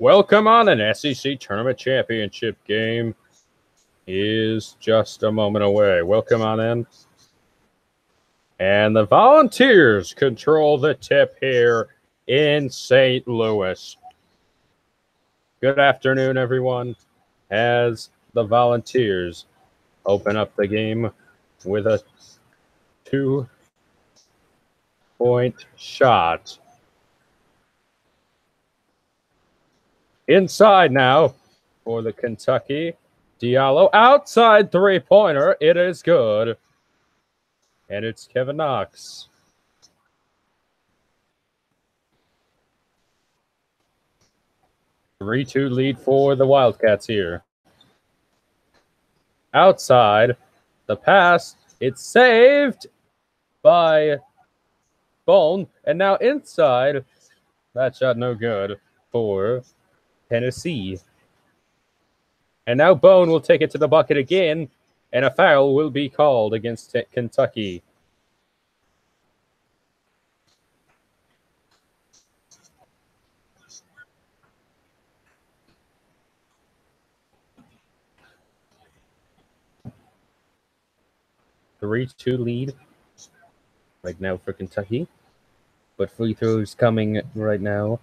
Welcome on an SEC Tournament Championship game is just a moment away. Welcome on in. And the Volunteers control the tip here in St. Louis. Good afternoon, everyone, as the Volunteers open up the game with a 2-point shot. Inside now for the Kentucky. Diallo outside three-pointer. It is good. And it's Kevin Knox. A 3-2 lead for the Wildcats here. Outside, the pass. It's saved by Bone. And now inside, that shot no good for Tennessee. And now Bone will take it to the bucket again, and a foul will be called against Kentucky. A 3-2 lead right now for Kentucky. But free throws coming right now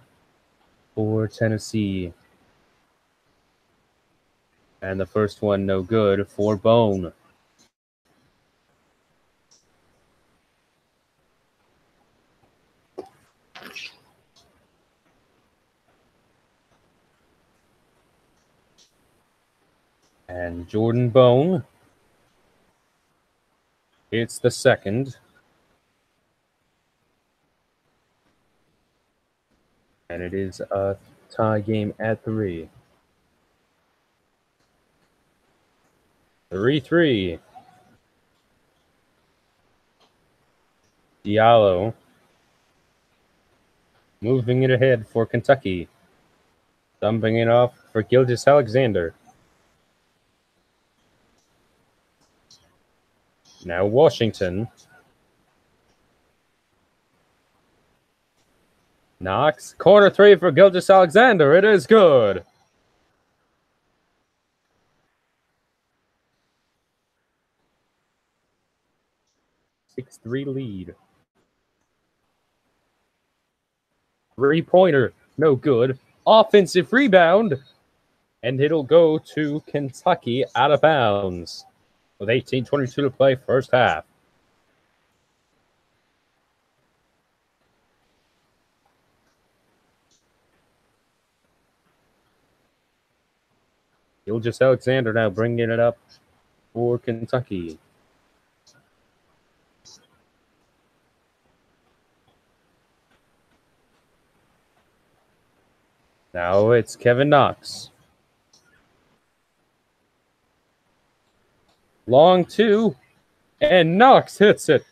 for Tennessee. And the first one no good for Bone. And Jordan Bone. It's the second. And it is a tie game at 3. 3-3. Diallo moving it ahead for Kentucky. Dumping it off for Gilgeous-Alexander. Now Washington. Knox. Corner three for Gilgeous-Alexander. It is good. A 6-3 lead. Three-pointer. No good. Offensive rebound. And it'll go to Kentucky out of bounds with 18:22 to play first half. Gilgeous-Alexander now bringing it up for Kentucky. Now it's Kevin Knox. Long two, and Knox hits it.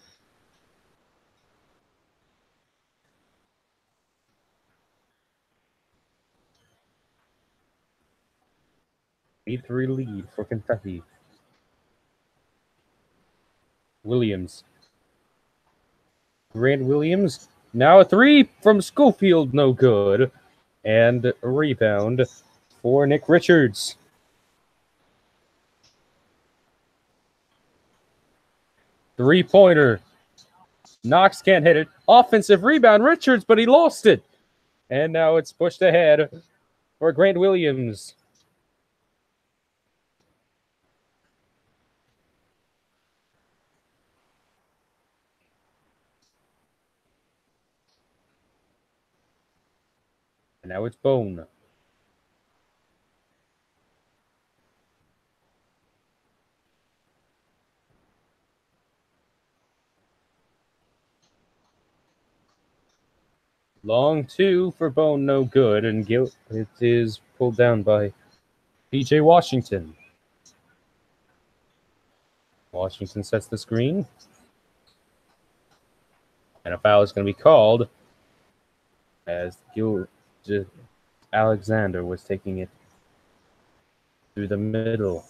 A 3 lead for Kentucky. Williams. Grant Williams. Now a three from Schofield, no good. And a rebound for Nick Richards. Three-pointer. Knox can't hit it. Offensive rebound, Richards, but he lost it. And now it's pushed ahead for Grant Williams. And now it's Bone. Long two for Bone, no good. And it is pulled down by P.J. Washington. Washington sets the screen. And a foul is going to be called as Gilgeous-Alexander was taking it through the middle.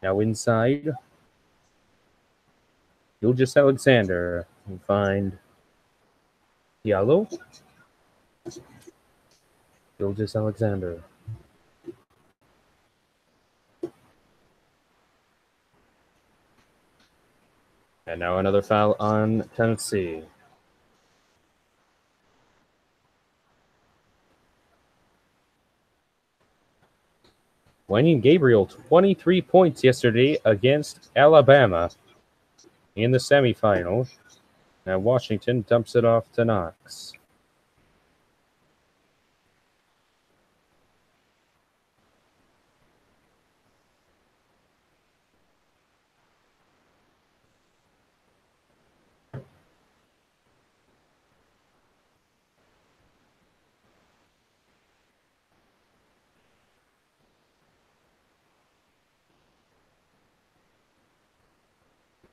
Now inside. Gilgeous Alexander. We find Diallo. Gilgeous Alexander. And now another foul on Tennessee. Wenyen Gabriel, 23 points yesterday against Alabama in the semifinal. Now Washington dumps it off to Knox.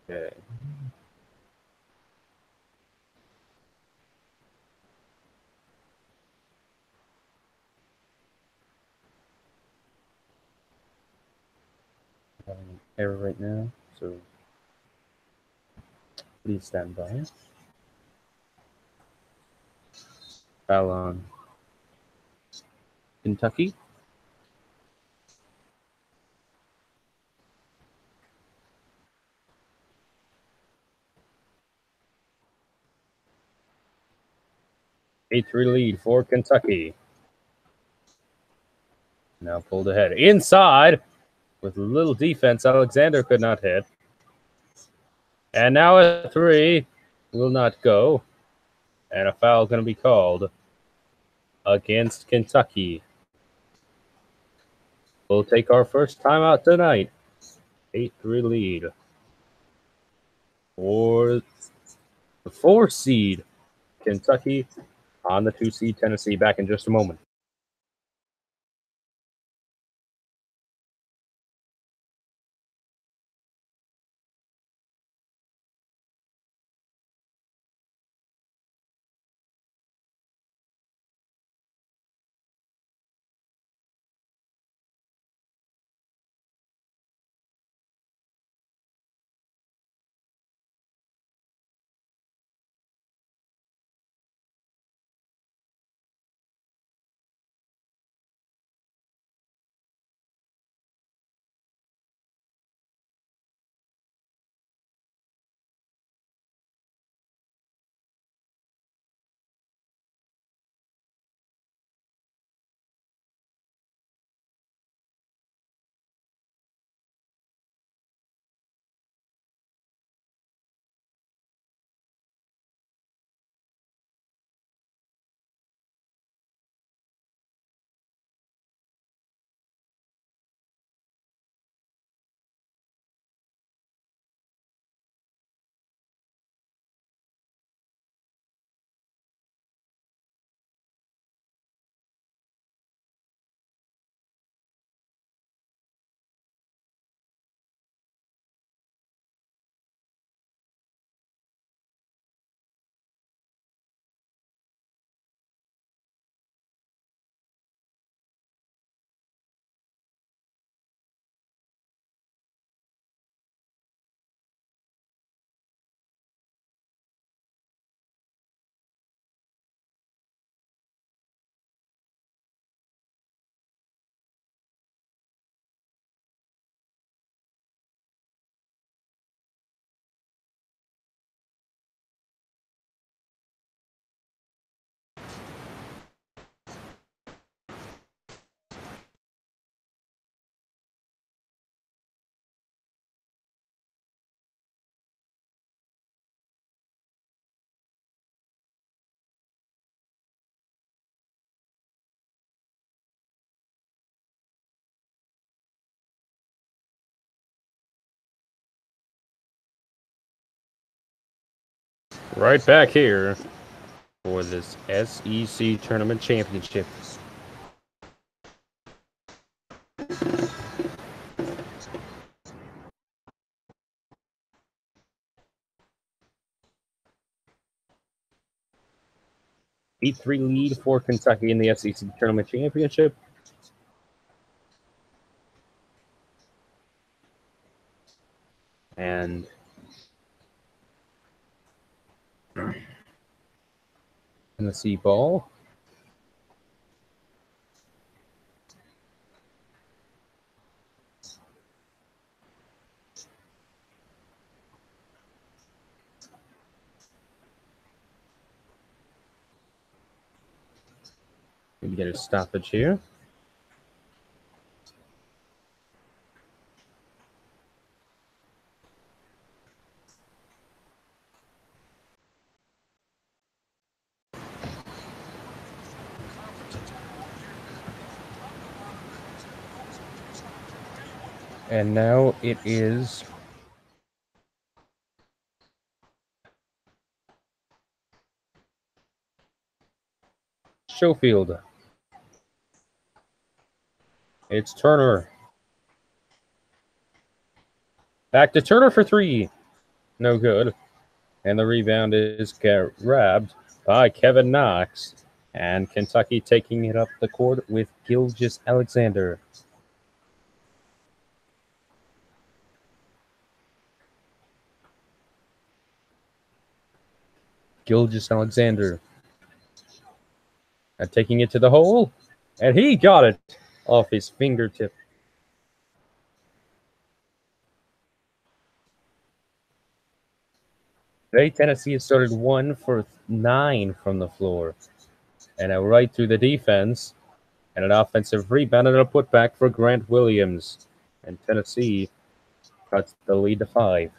Okay. Error right now, so please stand by. Foul on Kentucky. A3 lead for Kentucky. Now pulled ahead. Inside with little defense. Alexander could not hit. And now a three will not go. And a foul going to be called against Kentucky. We'll take our first timeout tonight. 8-3 lead for the 4 seed Kentucky on the 2 seed Tennessee. Back in just a moment. Right back here for this SEC Tournament Championship. Eight-3 lead for Kentucky in the SEC Tournament Championship. And Tennessee ball. We get a stoppage here. And now it is Schofield. It's Turner. Back to Turner for three. No good. And the rebound is grabbed by Kevin Knox. And Kentucky taking it up the court with Gilgeous-Alexander. Gilgeous-Alexander. And taking it to the hole. And he got it off his fingertip. Today, Tennessee has started 1 for 9 from the floor. And now right through the defense. And an offensive rebound and a putback for Grant Williams. And Tennessee cuts the lead to 5.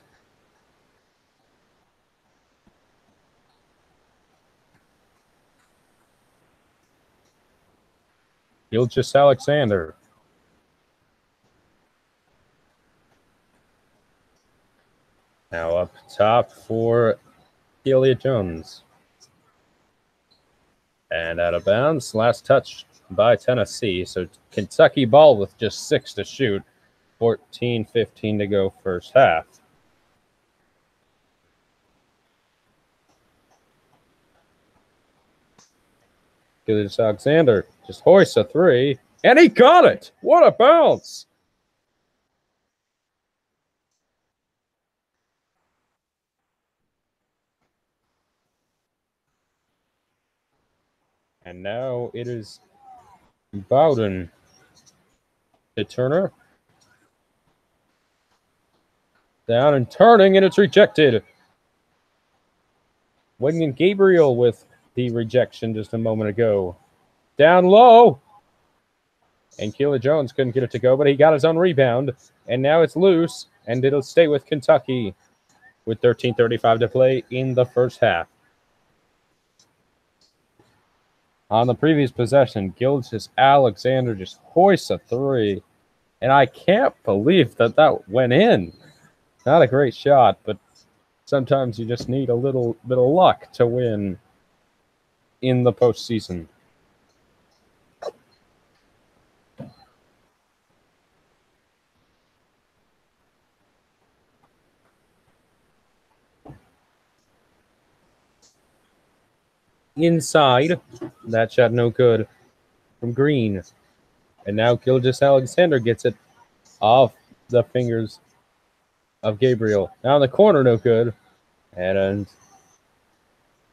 Gilgeous-Alexander. Now up top for Elliott Jones. And out of bounds. Last touch by Tennessee. So Kentucky ball with just 6 to shoot. 14-15 to go first half. Gilgeous-Alexander just hoists a three. And he got it. What a bounce. And now it is Bowden to Turner. Down and turning, and it's rejected. Wenyen Gabriel with the rejection just a moment ago. Down low. And Keelan Jones couldn't get it to go, but he got his own rebound. And now it's loose, and it'll stay with Kentucky with 13:35 to play in the first half. On the previous possession, Gilgeous-Alexander just hoists a three. And I can't believe that went in. Not a great shot, but sometimes you just need a little bit of luck to win in the postseason. Inside, that shot no good from Green. And now Gilgeous-Alexander gets it off the fingers of Gabriel. Now in the corner, no good. And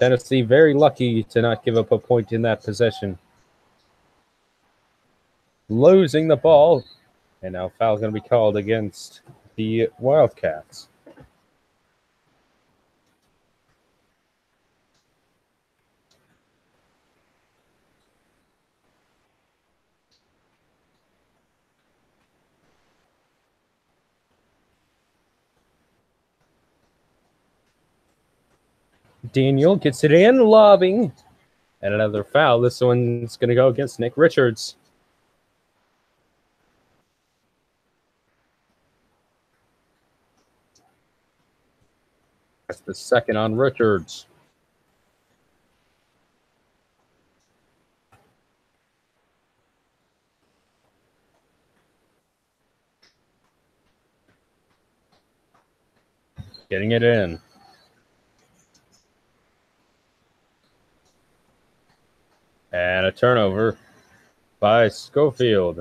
Tennessee very lucky to not give up a point in that possession. Losing the ball. And now foul going to be called against the Wildcats. Daniel gets it in, lobbing. And another foul. This one's going to go against Nick Richards. That's the second on Richards. Getting it in. And a turnover by Schofield.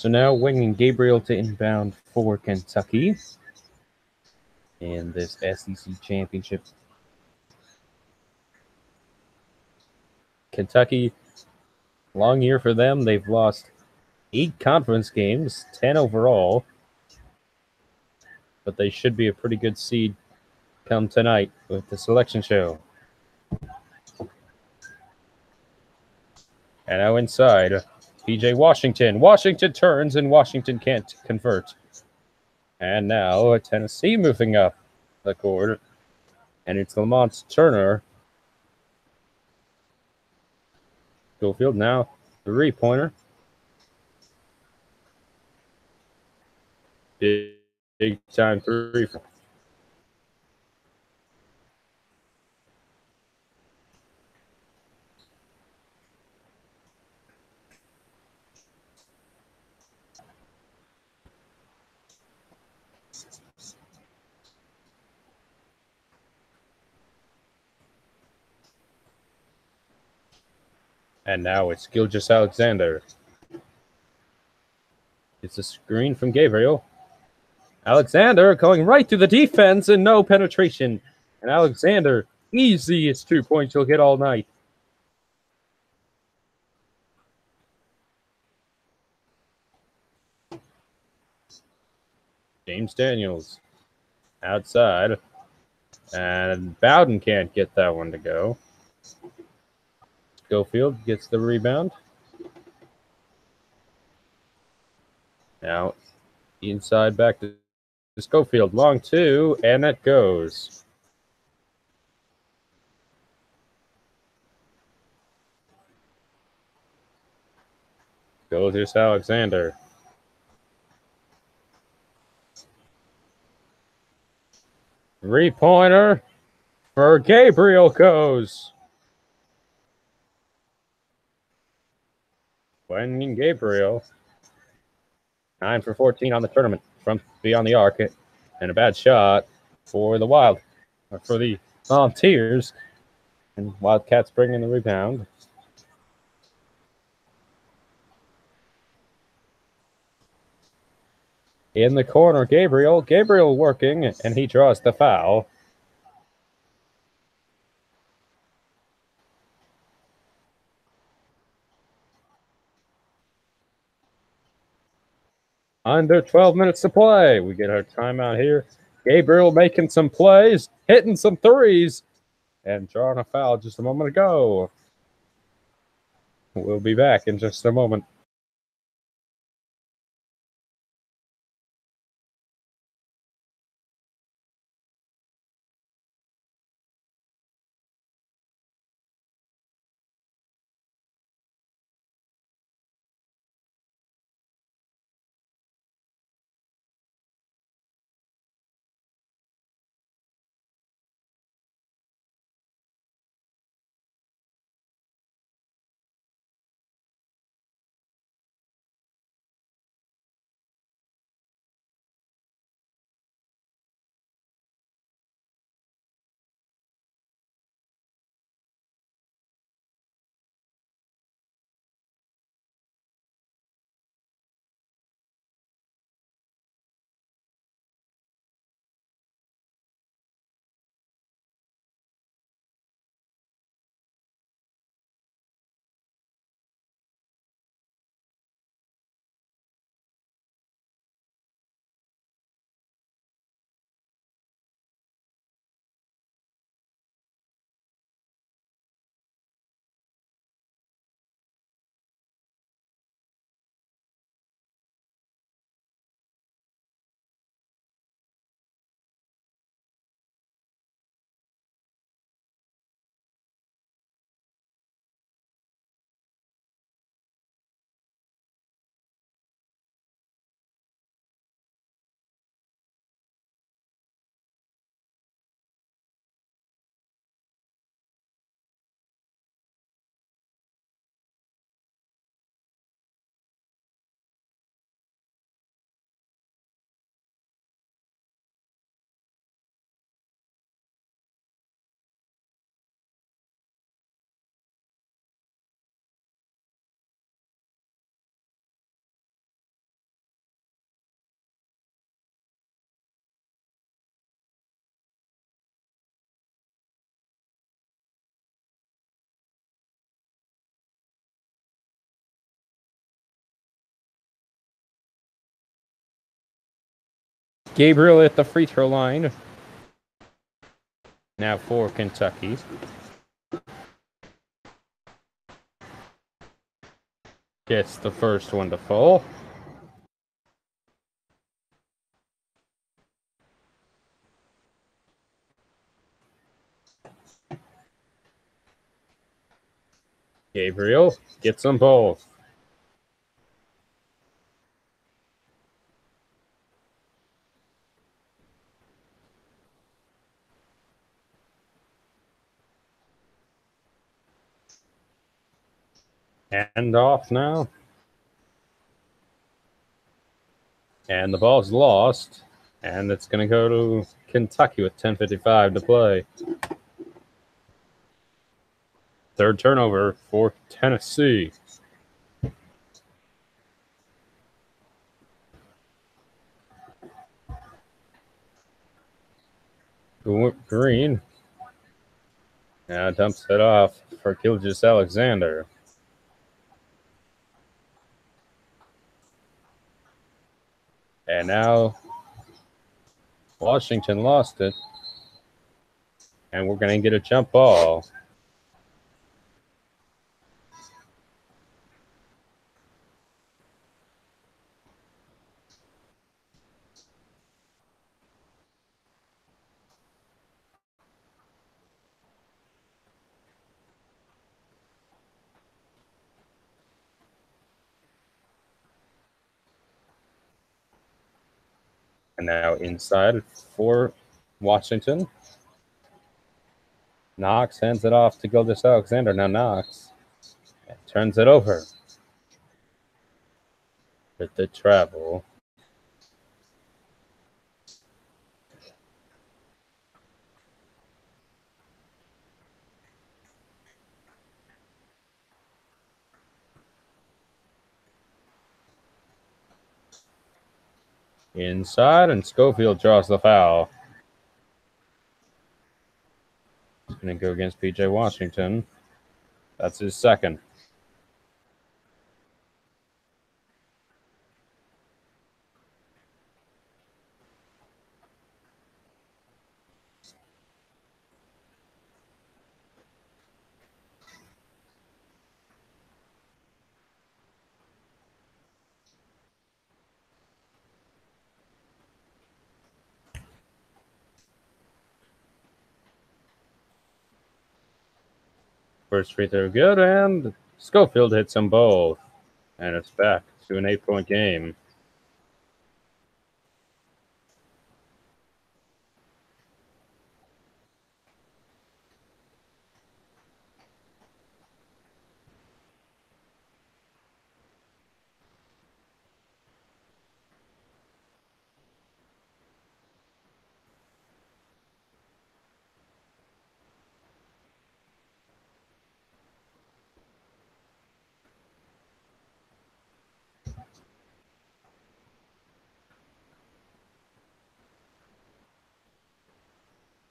So now Wing and Gabriel to inbound for Kentucky in this SEC championship. Kentucky, long year for them. They've lost 8 conference games, 10 overall. But they should be a pretty good seed come tonight with the selection show. And now inside, PJ Washington. Washington turns, and Washington can't convert. And now Tennessee moving up the court. And it's Lamont Turner. Schofield now, 3-pointer. Big time 3. And now it's Gilgeous-Alexander. It's a screen from Gabriel. Alexander going right through the defense and no penetration. And Alexander, easiest 2 points he'll get all night. James Daniels outside. And Bowden can't get that one to go. Schofield gets the rebound. Now inside back to Schofield. Long 2, and that goes. Gilgeous-Alexander. Three-pointer for Gabriel goes. When Gabriel, 9 for 14 on the tournament from beyond the arc, and a bad shot for the for the Volunteers. And Wildcats bring in the rebound. In the corner, Gabriel. Gabriel working, and he draws the foul. Under 12 minutes to play. We get our timeout here. Gabriel making some plays, hitting some threes, and drawing a foul just a moment ago. We'll be back in just a moment. Gabriel at the free throw line. Now for Kentucky. Gets the first one to fall. Gabriel gets them both. Hand off now. And the ball's lost. And it's going to go to Kentucky with 10:55 to play. Third turnover for Tennessee. Green now dumps it off for Gilgeous-Alexander. And now Washington lost it. And we're going to get a jump ball. And now inside for Washington. Knox hands it off to Gilgeous-Alexander. Now Knox turns it over. With the travel. Inside, and Schofield draws the foul. He's going to go against P.J. Washington. That's his second. First free throw good, and Schofield hits them both. And it's back to an 8-point game.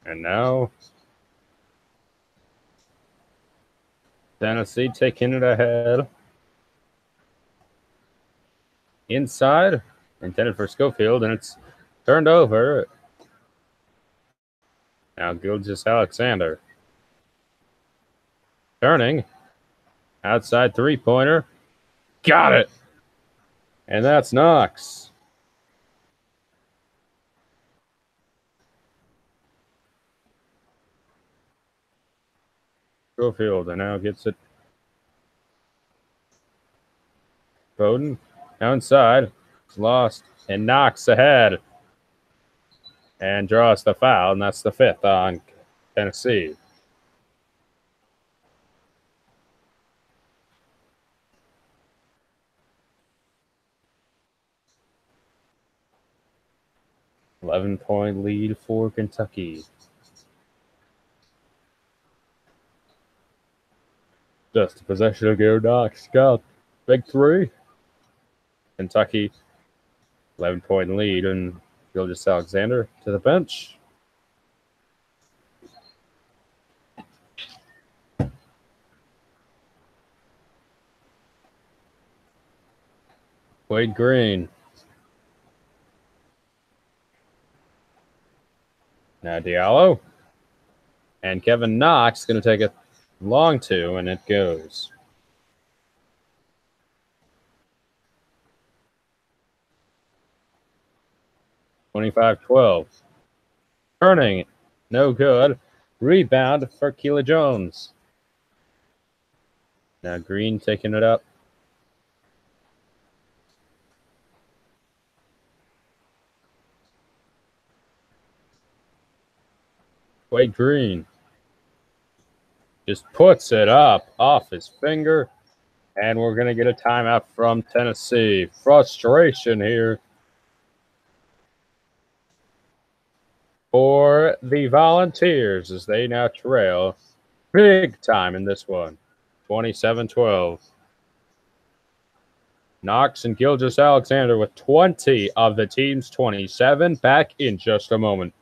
And now Tennessee taking it ahead. Inside, intended for Schofield, and it's turned over. Now Gilgeous-Alexander. Turning. Outside three-pointer. Got it! And that's Knox. Schofield, and now gets it. Bowden, now inside. It's lost, and Knox ahead. And draws the foul, and that's the fifth on Tennessee. $11-point lead for Kentucky. Just a possession ago, Knox got big three. Kentucky, 11-point lead, and Gilgeous-Alexander to the bench. Wade Green. Now Diallo. And Kevin Knox going to take a long two, and it goes. (25-12). Turning, no good. Rebound for Keela Jones. Now Green taking it up. Wade Green just puts it up off his finger, and we're going to get a timeout from Tennessee. Frustration here for the Volunteers as they now trail big time in this one. 27-12. Knox and Gilgeous-Alexander with 20 of the team's 27. Back in just a moment.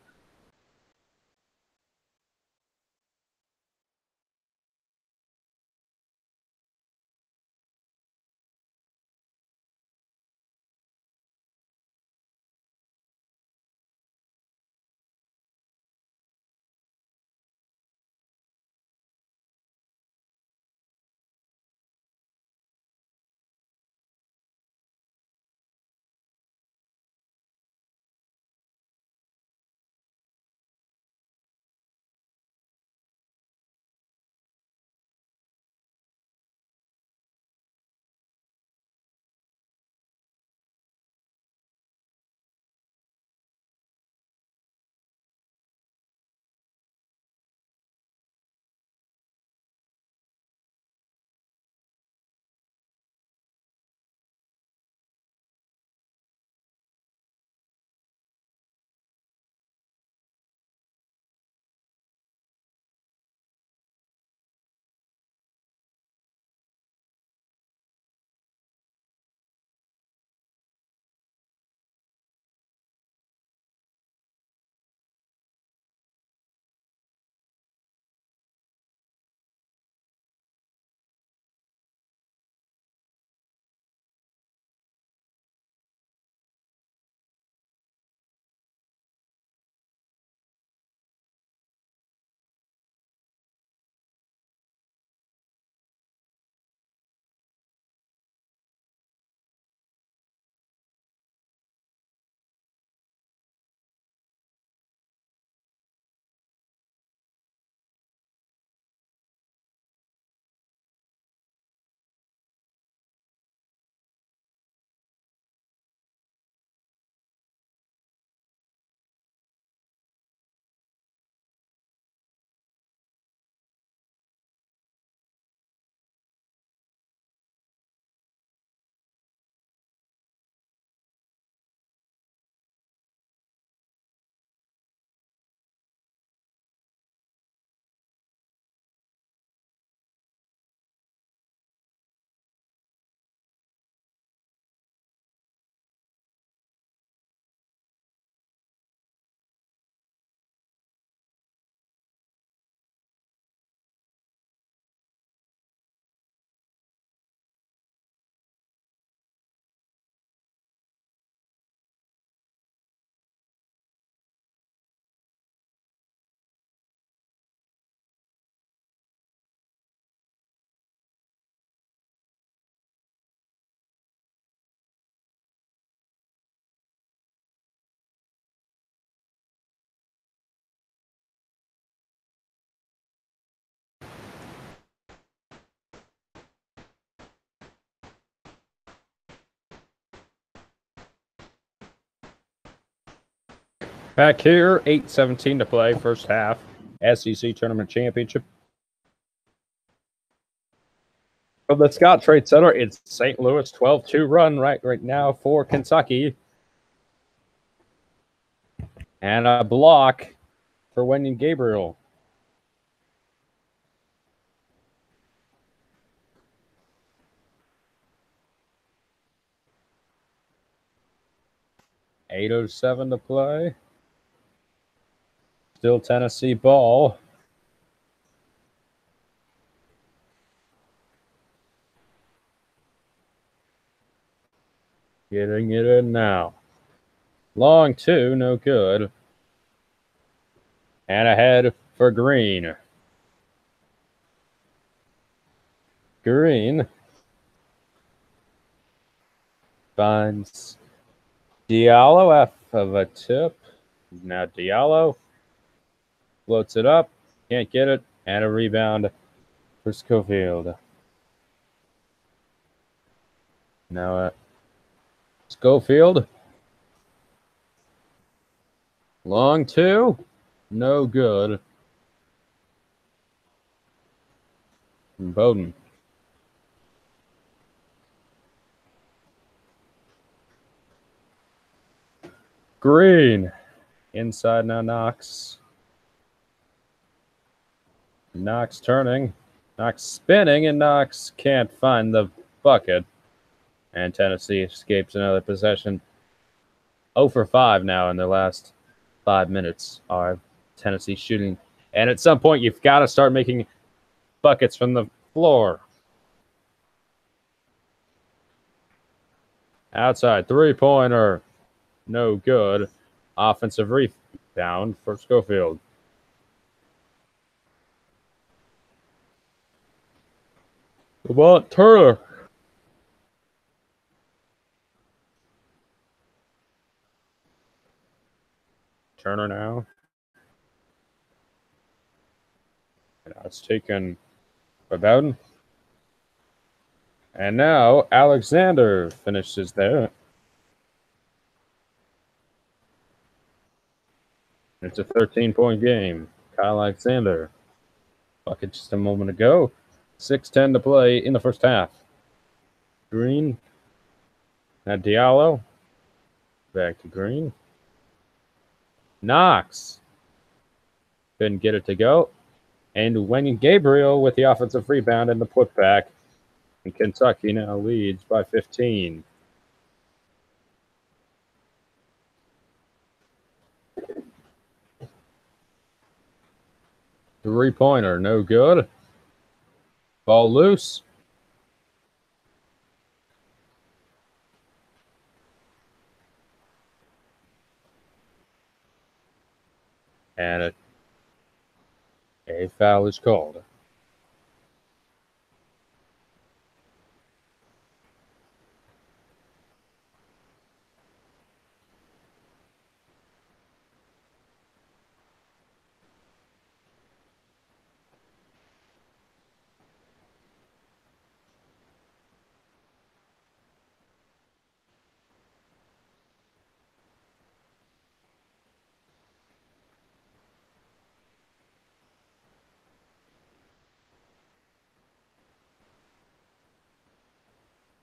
Back here, 8:17 to play, first half, SEC Tournament Championship. From the Scott Trade Center, it's St. Louis 12-2 run right now for Kentucky. And a block for Wenyen Gabriel. .807 to play. Still Tennessee ball. Getting it in now. Long two, no good. And ahead for Green. Green finds Diallo off of a tip. Now Diallo floats it up. Can't get it. And a rebound for Schofield. Now Schofield. Long two. No good. Bowden. Green. Inside now Knox. Knox turning. Knox spinning, and Knox can't find the bucket. And Tennessee escapes another possession. 0 for 5 now in the last 5 minutes are Tennessee shooting. And at some point, you've got to start making buckets from the floor. Outside three-pointer. No good. Offensive rebound for Schofield. Lamont Turner. Turner now. And now it's taken by Bowden. And now Alexander finishes there. It's a 13-point game. Kyle Alexander. Bucket just a moment ago. 6:10 to play in the first half. Green. Now Diallo. Back to Green. Knox. Couldn't get it to go. And Wendy Gabriel with the offensive rebound and the putback. And Kentucky now leads by 15. Three-pointer, no good. Ball loose. And a foul is called.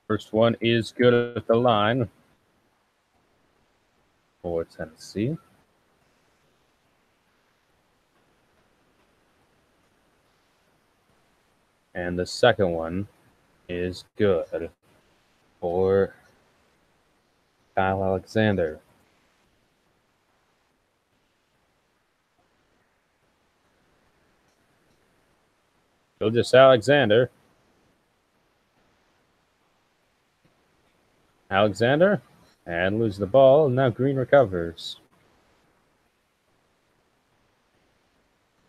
First one is good at the line for Tennessee. And the second one is good for Kyle Alexander. Gilgeous Alexander. Alexander. And lose the ball. Now Green recovers.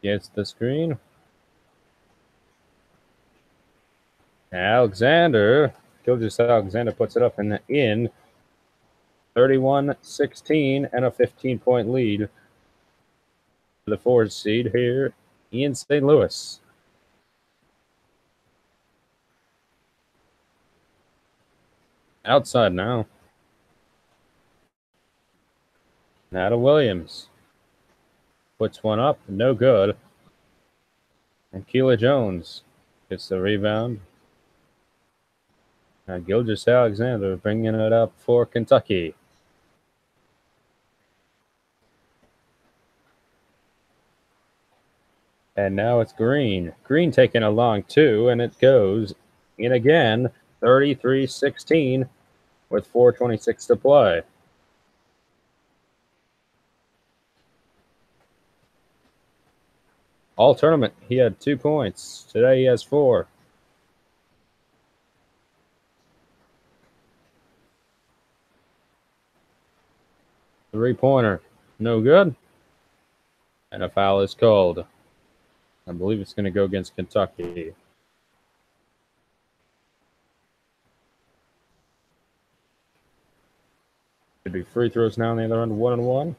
Gets the screen. Alexander. Gilgeous Alexander puts it up and in. 31-16 and a 15-point lead for the 4th seed here in St. Louis. Outside now. Now to Williams. Puts one up, no good. And Keela Jones gets the rebound. Now Gilgeous Alexander bringing it up for Kentucky. And now it's Green. Green taking a long two, and it goes in again, 33-16 with 4:26 to play. All tournament, he had 2 points. Today he has 4. Three-pointer, no good. And a foul is called. I believe it's going to go against Kentucky. Could be free throws now on the other end, 1-1.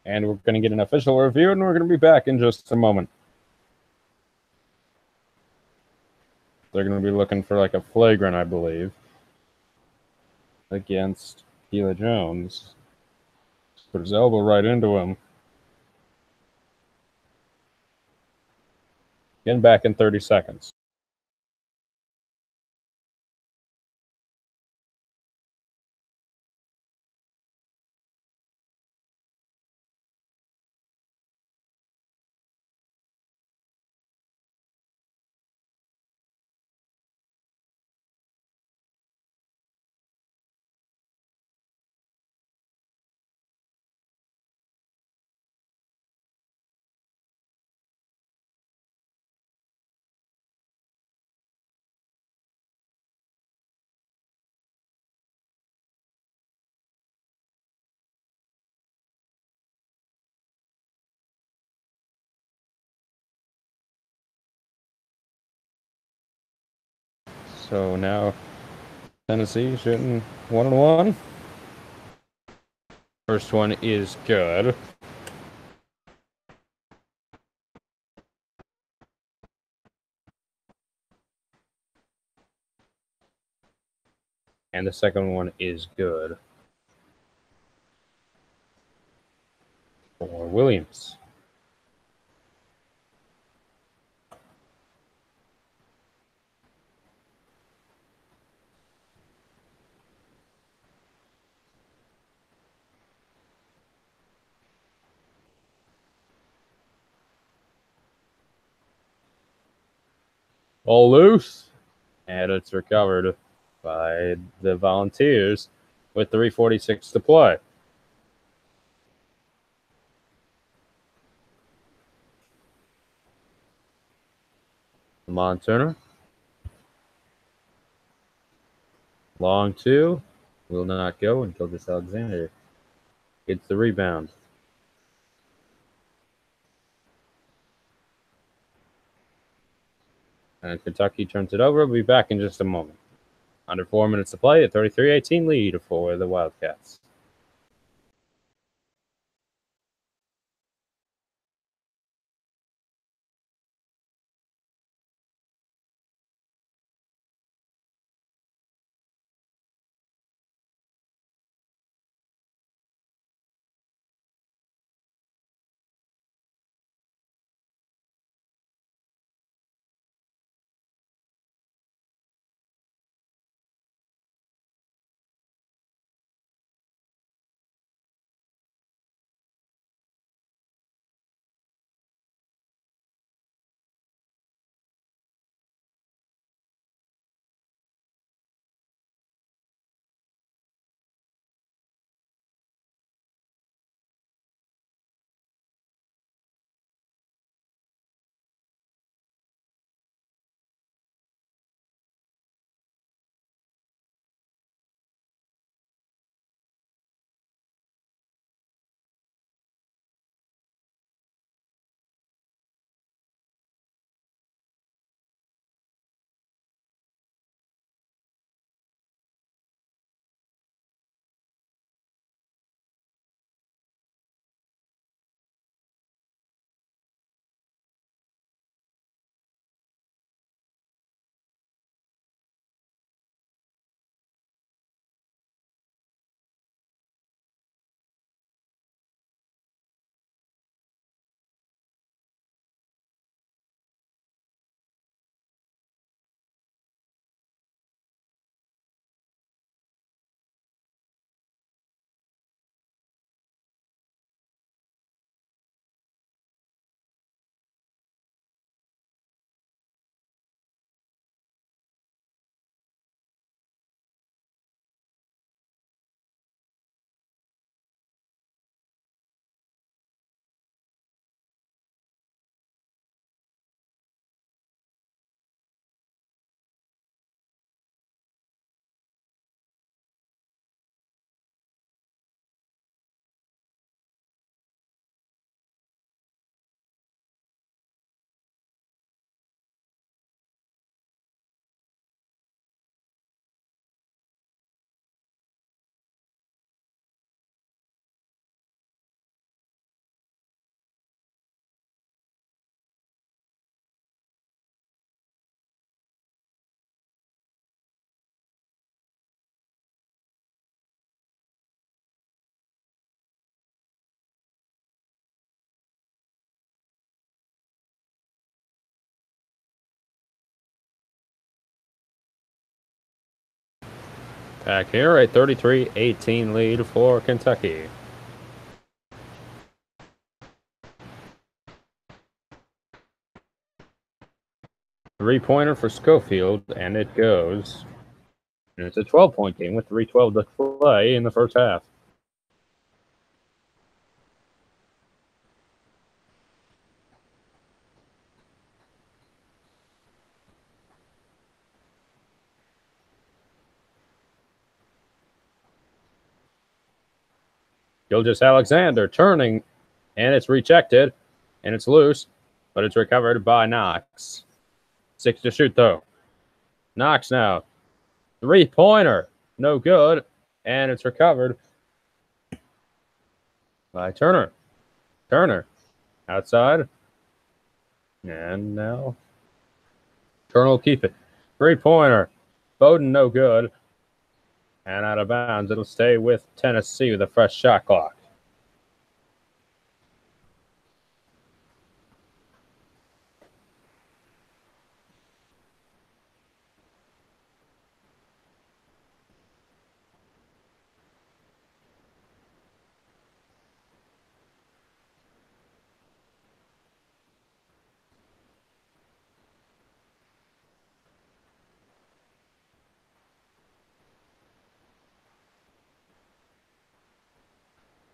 And we're going to get an official review, and we're going to be back in just a moment. They're going to be looking for like a flagrant, I believe, against Gila Jones. Put his elbow right into him. Getting back in 30 seconds. So now Tennessee shooting 1-1. First one is good. And the second one is good for Williams. All loose. And it's recovered by the Volunteers with 3:46 to play. Lamont Turner. Long two. Will not go, and Gilgis Alexander gets the rebound. And Kentucky turns it over. We'll be back in just a moment. Under 4 minutes to play, a 33-18 lead for the Wildcats. Back here, a 33-18 lead for Kentucky. Three-pointer for Schofield, and it goes. And it's a 12-point game with 3:12 to play in the first half. Gilgeous-Alexander turning, and it's rejected, and it's loose, but it's recovered by Knox. 6 to shoot, though. Knox now. Three-pointer. No good, and it's recovered by Turner. Turner outside. And now Turner will keep it. Three-pointer. Bowden, no good. And out of bounds, it'll stay with Tennessee with a fresh shot clock.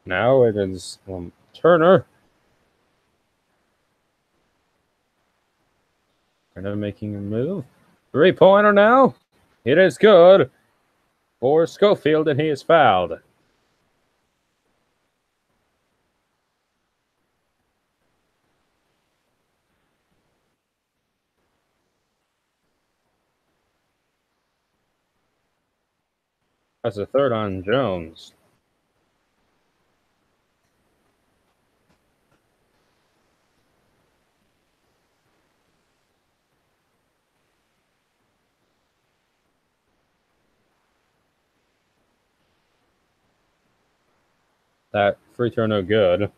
Now it is Turner. Turner making a move. Three-pointer now. It is good for Schofield, and he is fouled. That's a third on Jones. That free throw no good.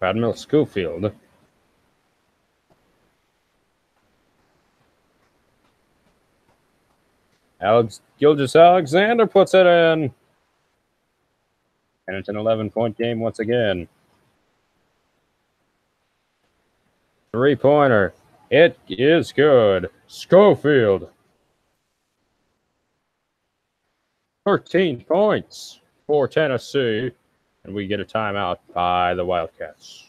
Admiral Schofield. Gilgeous-Alexander puts it in. And it's an 11-point game once again. Three-pointer. It is good. Schofield. 13 points for Tennessee. And we get a timeout by the Wildcats.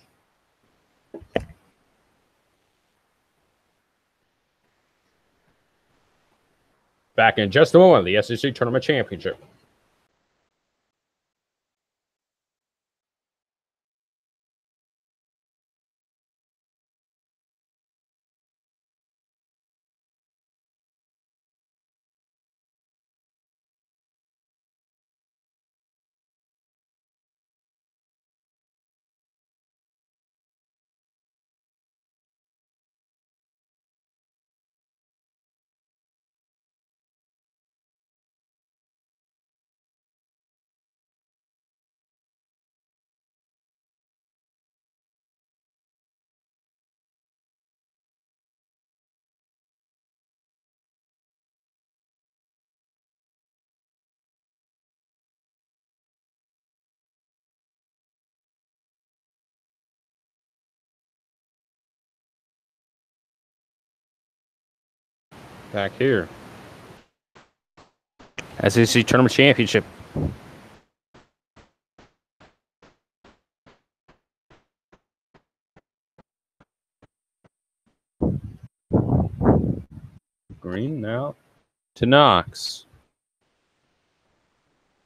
Back in just a moment, the SEC Tournament Championship. Back here. SEC Tournament Championship. Green now to Knox.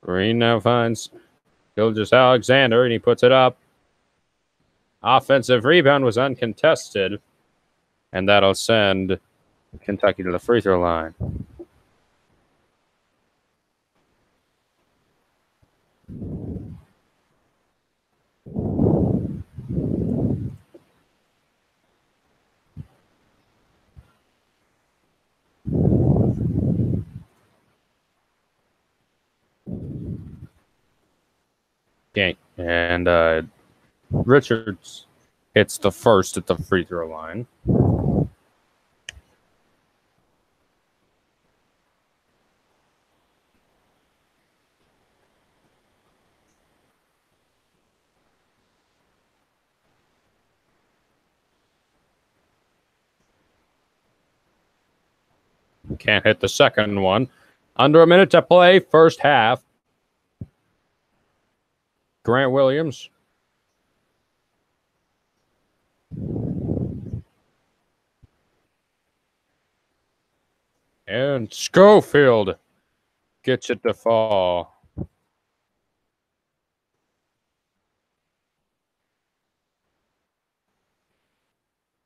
Green now finds Gilgeous-Alexander, and he puts it up. Offensive rebound was uncontested, and that'll send Kentucky to the free throw line. Okay, and Richards Hits the first at the free throw line. Can't hit the second one. Under a minute to play, first half. Grant Williams. And Schofield gets it to fall.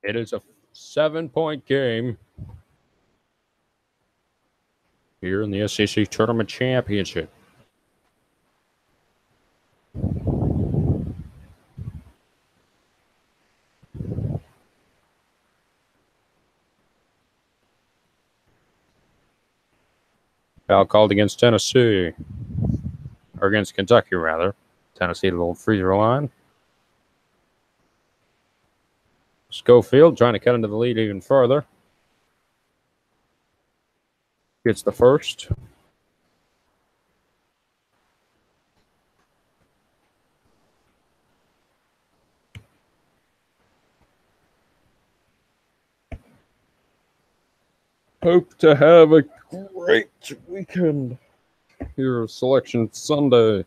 It is a 7-point game here in the SEC Tournament Championship. Foul called against Tennessee, or against Kentucky, rather. Tennessee, the little free throw line. Schofield trying to cut into the lead even further. Gets the first. Hope to have a great weekend here. Selection Sunday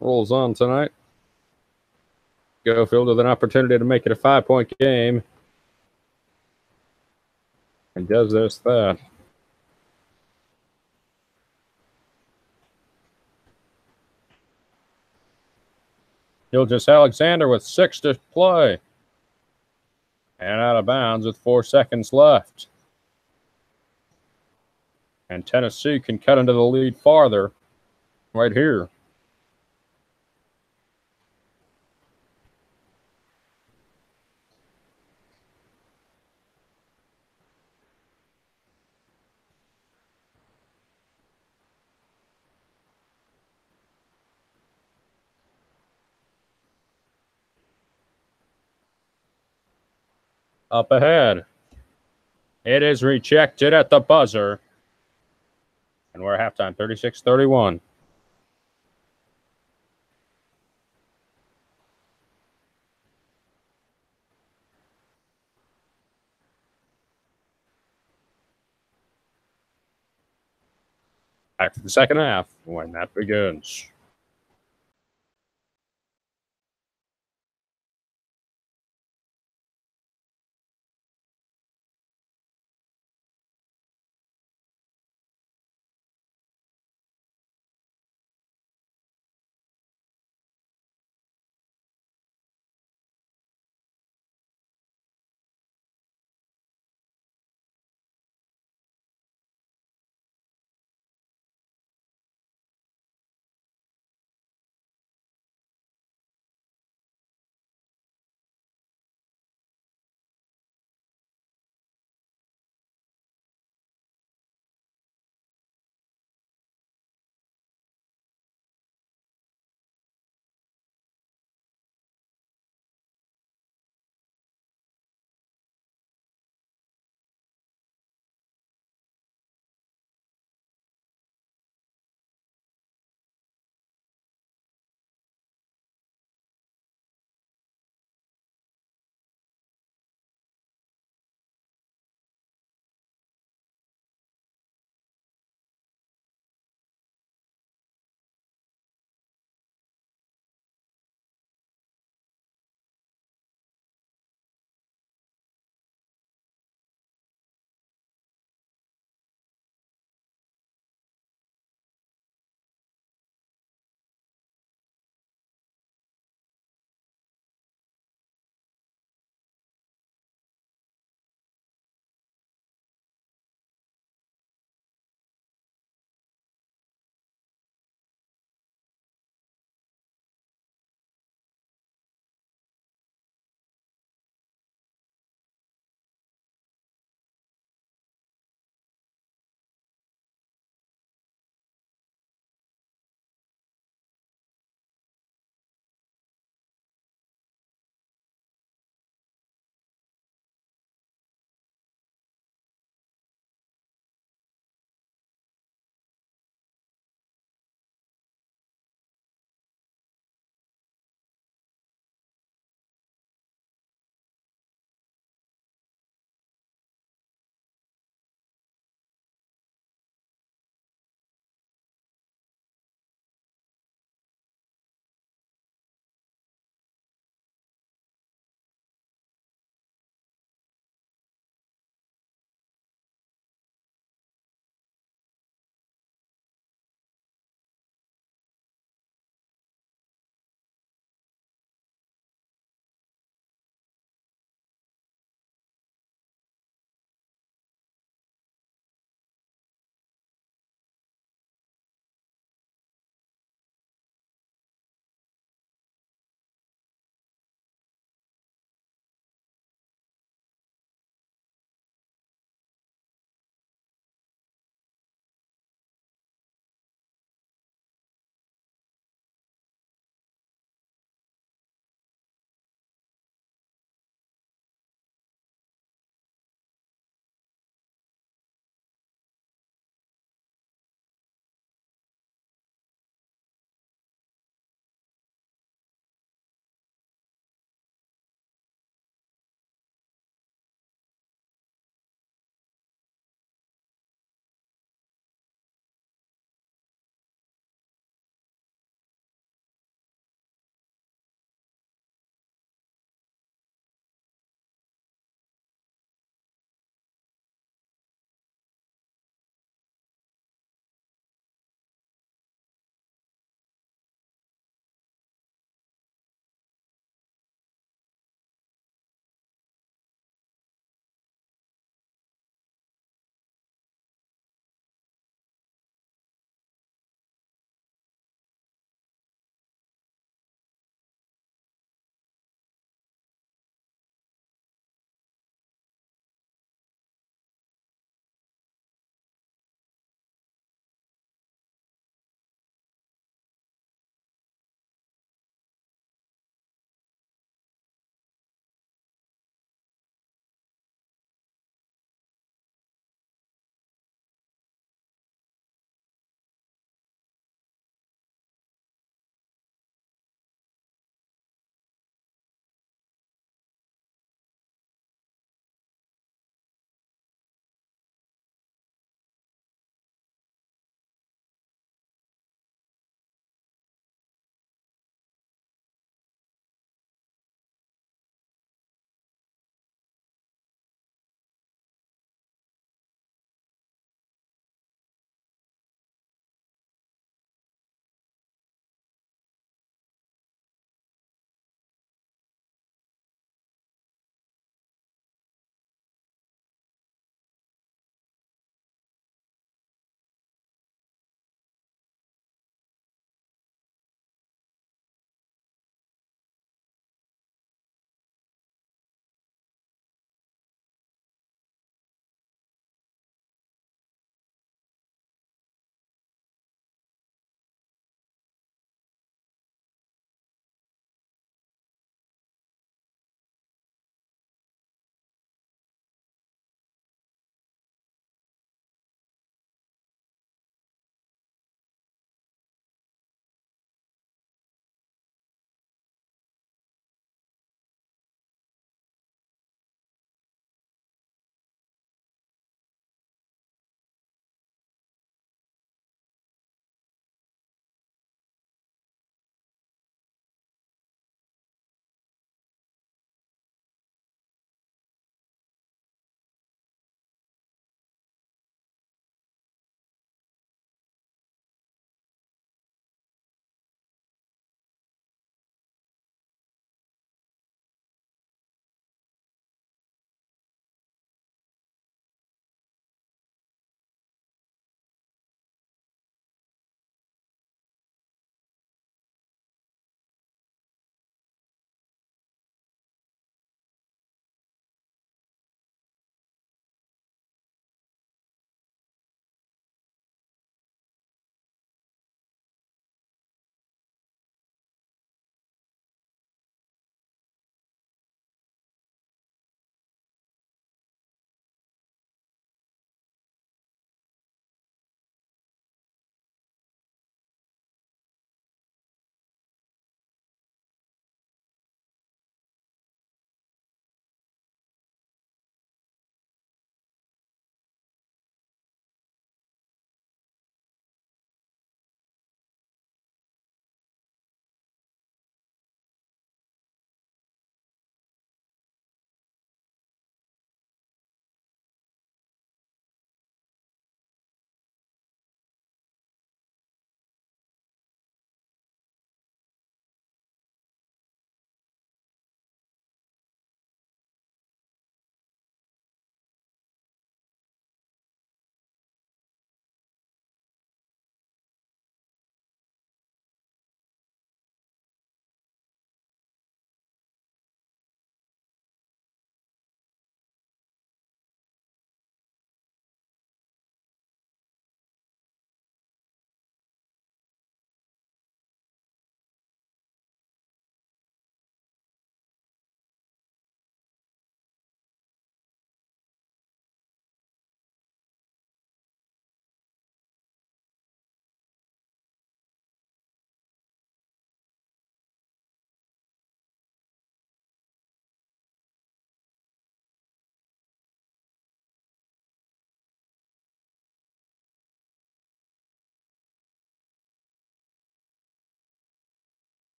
rolls on tonight. Schofield with an opportunity to make it a 5-point game. And does just that. Gilgeous-Alexander with 6 to play. And out of bounds with 4 seconds left. And Tennessee can cut into the lead farther right here. Up ahead. It is rejected at the buzzer. And we're at halftime, 36-31. Back to the second half when that begins.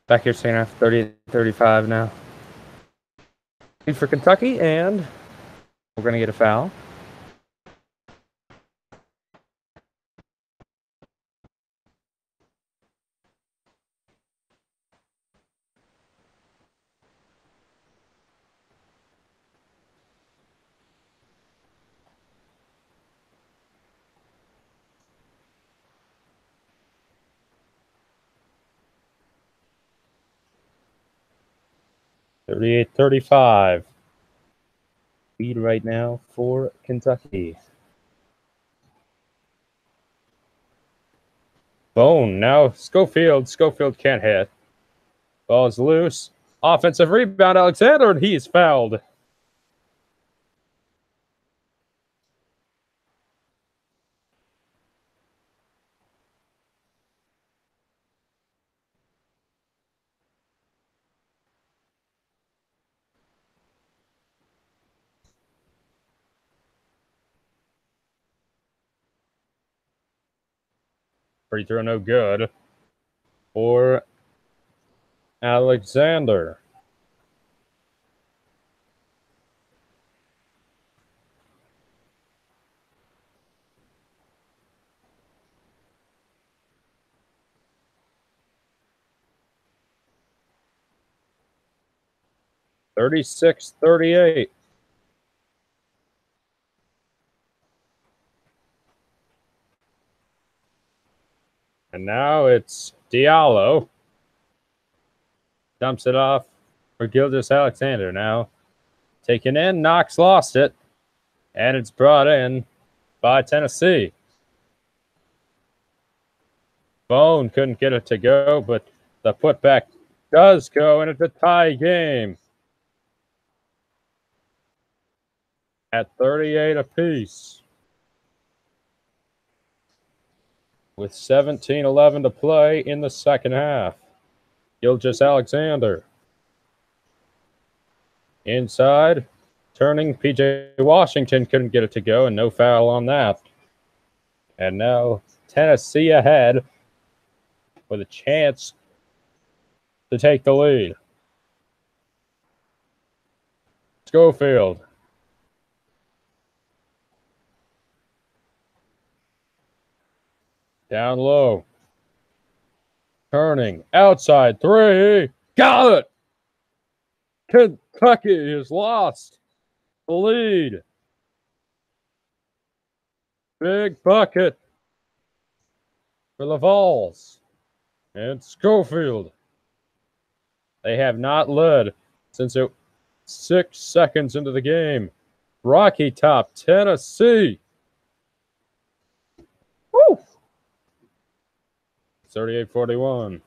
Back here, second half, 38-35 now. Lead for Kentucky, and we're going to get a foul. Thirty-eight, 35. Lead right now for Kentucky. Bone now. Schofield. Schofield can't hit. Ball is loose. Offensive rebound, Alexander, and he's fouled. Free throw no good for Alexander. Thirty-six, 38. And now it's Diallo. Dumps it off for Gilgeous-Alexander now. Taken in, Knox lost it. And it's brought in by Tennessee. Bone couldn't get it to go, but the putback does go, and it's a tie game at 38 apiece. With 17-11 to play in the second half. Gilgeous-Alexander. Inside, turning, P.J. Washington couldn't get it to go, and no foul on that. And now Tennessee ahead with a chance to take the lead. Schofield. Down low. Turning. Outside three. Got it! Kentucky has lost the lead. Big bucket for the Vols. And Schofield. They have not led since 6 seconds into the game. Rocky Top, Tennessee. Woo! 38-41.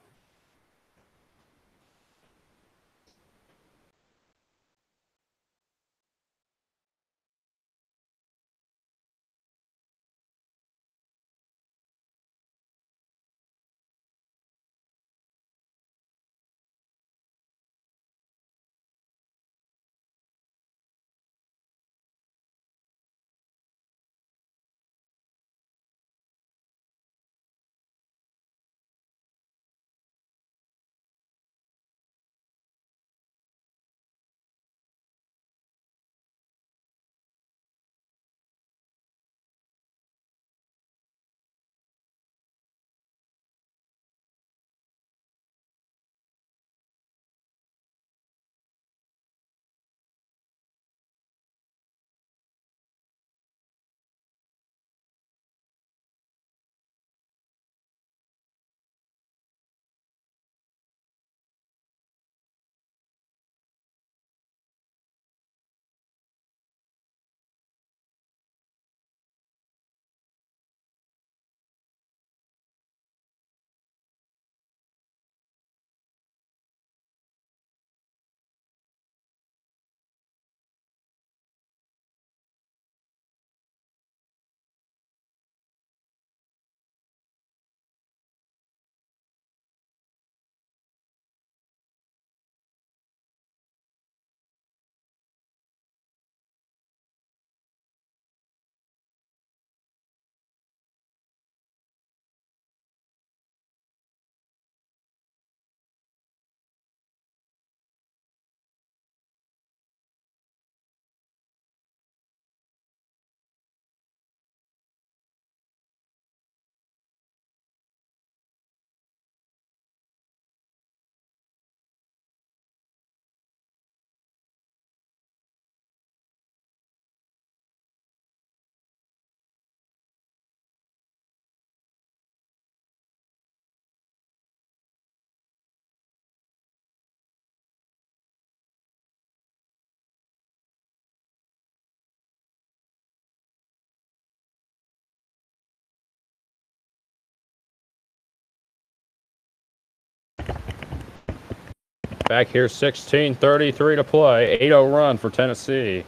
Back here, 16:33 to play. 8-0 run for Tennessee.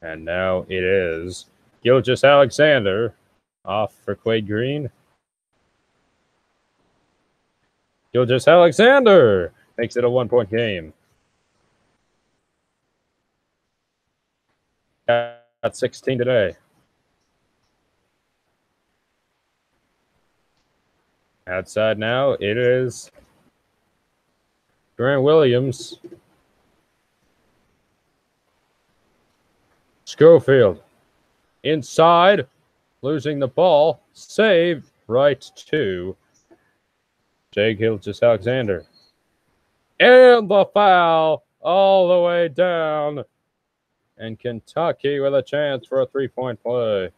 And now it is Gilgeous-Alexander off for Quade Green. Gilgeous-Alexander makes it a 1-point game. Got 16 today. Outside now, it is Grant Williams. Schofield inside, losing the ball. Saved right to Jay Gilgeous-Alexander. And the foul all the way down. And Kentucky with a chance for a 3-point play.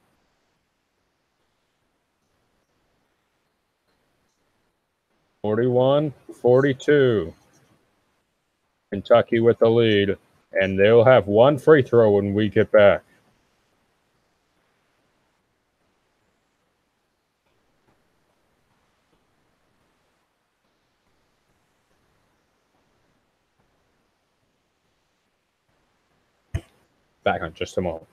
(41-42). Kentucky with the lead. And they'll have one free throw when we get back. Back on just a moment.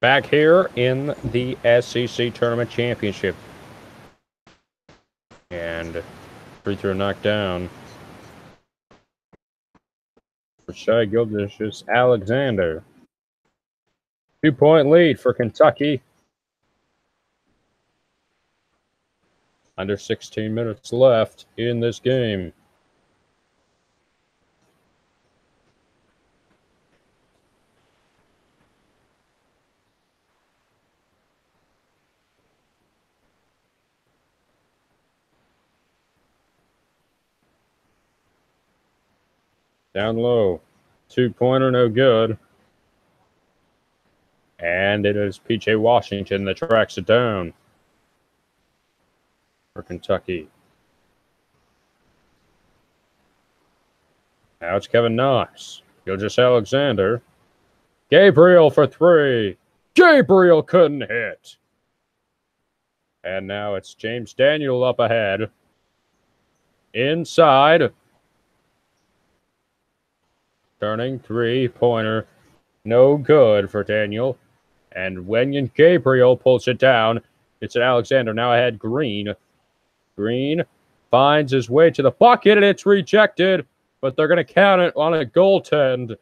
Back here in the SEC Tournament Championship. And free throw knocked down for Shai Gilgeous-Alexander. 2-point lead for Kentucky. Under 16 minutes left in this game. Down low. 2-pointer, no good. And it is P.J. Washington that tracks it down for Kentucky. Now it's Kevin Knox. Gilgeous Alexander. Gabriel for 3. Gabriel couldn't hit. And now it's James Daniel up ahead. Inside. Turning 3-pointer. No good for Daniel. And Wenyan Gabriel pulls it down. It's an Alexander now ahead. Green. Green finds his way to the bucket, and it's rejected. But they're going to count it on a goaltend.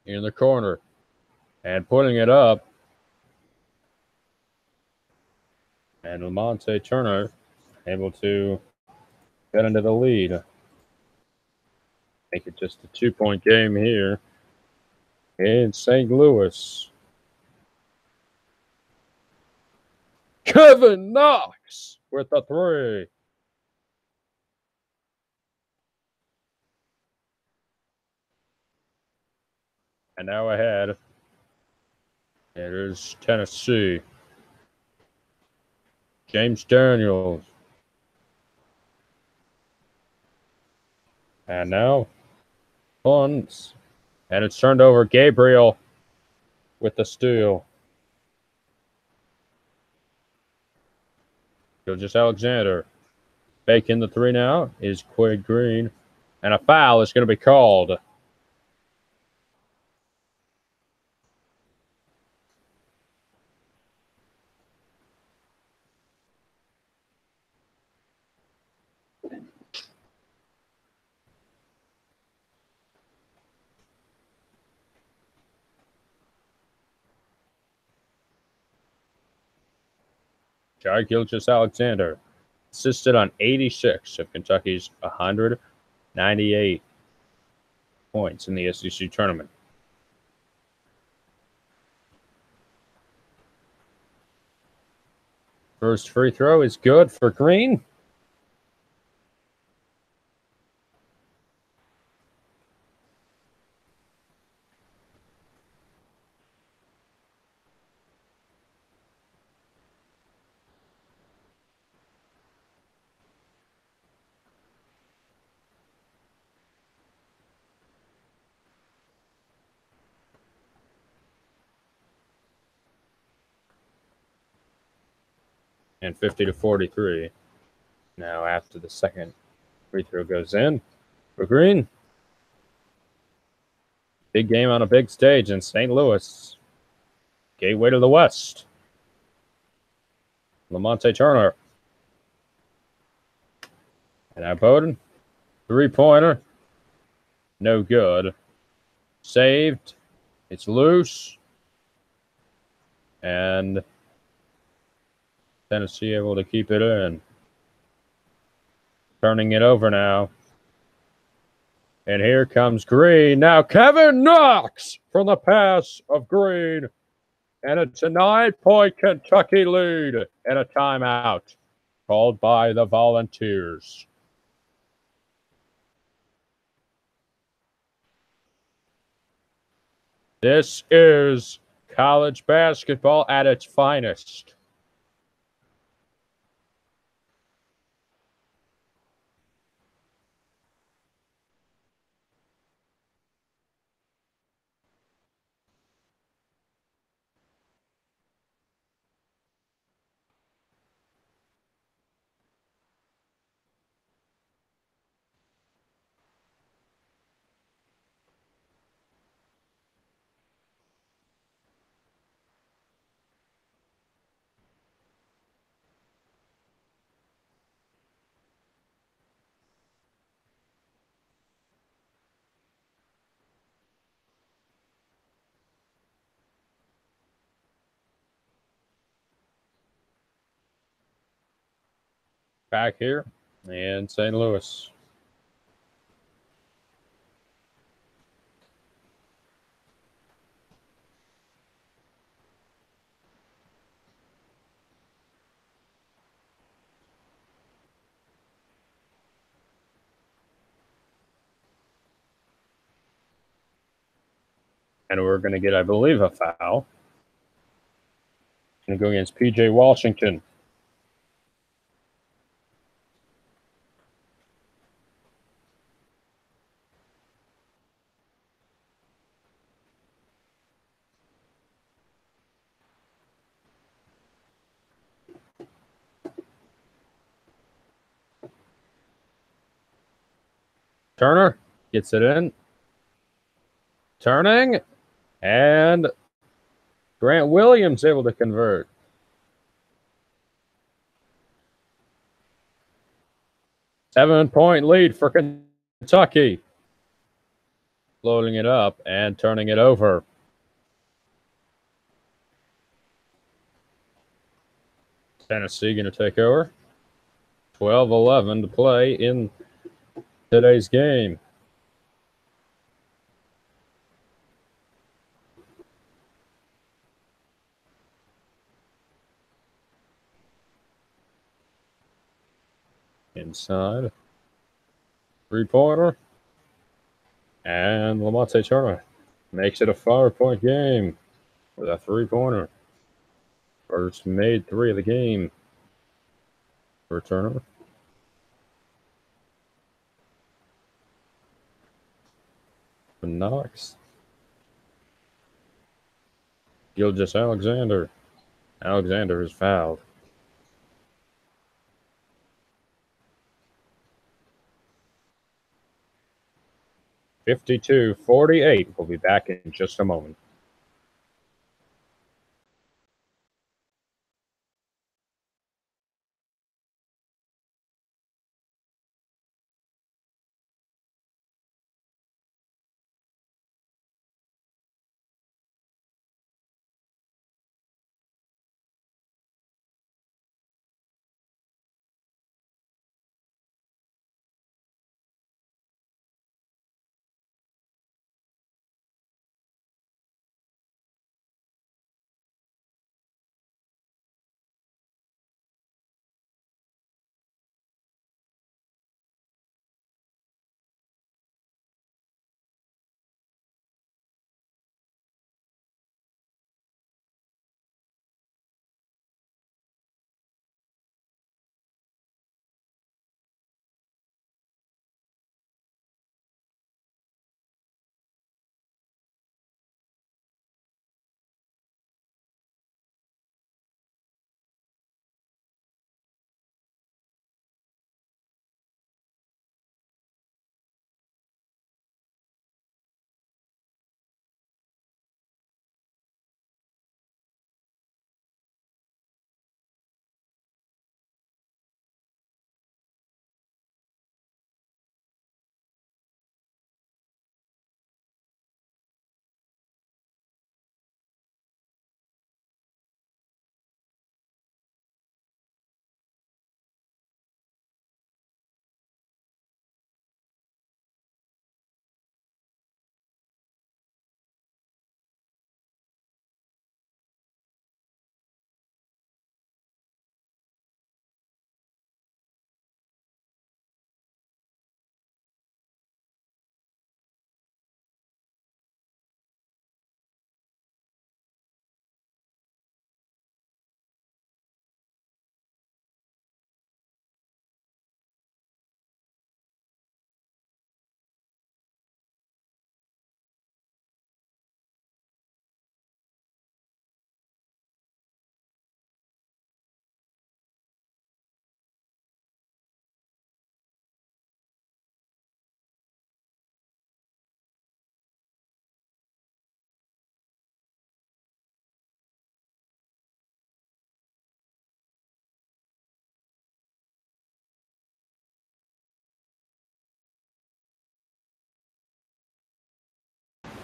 In the corner. And putting it up. And Lamonte Turner able to get into the lead. Make it just a 2-point game here in St. Louis. Kevin Knox with the 3. And now ahead, it is Tennessee. James Daniels. And now, punts. And it's turned over. Gabriel with the steal. Gilgeous Alexander. Baking the 3 now is Quade Green. And a foul is going to be called. Jai Gilgeous Alexander assisted on 86 of Kentucky's 198 points in the SEC tournament. First free throw is good for Green. And 50-43. Now after the second free throw goes in for Green. Big game on a big stage in St. Louis. Gateway to the West. Lamonte Turner. And now Bowden. 3-pointer. No good. Saved. It's loose. And Tennessee able to keep it in. Turning it over now. And here comes Green. Now Kevin Knox from the pass of Green. And it's a 9-point Kentucky lead and a timeout called by the Volunteers. This is college basketball at its finest. Back here in St. Louis. And we're going to get, I believe, a foul. Going to go against P.J. Washington. Turner gets it in. Turning. And Grant Williams able to convert. Seven-point lead for Kentucky. Loading it up and turning it over. Tennessee going to take over. 12-11 to play in today's game. Inside. Three-pointer. And Lamonte Turner makes it a 5-point game with a three-pointer. First made three of the game for Turner. Knox. Gilgeous Alexander. Alexander is fouled. (52-48). We'll be back in just a moment.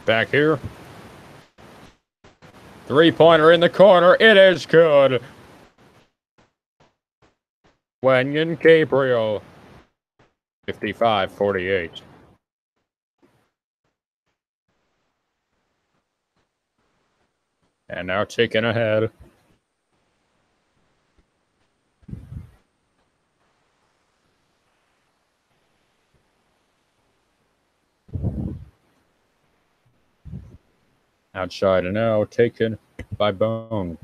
Back here. Three-pointer in the corner. It is good. Wenyen Gabriel. 55-48. And now taken ahead. Outside and now taken by Bone.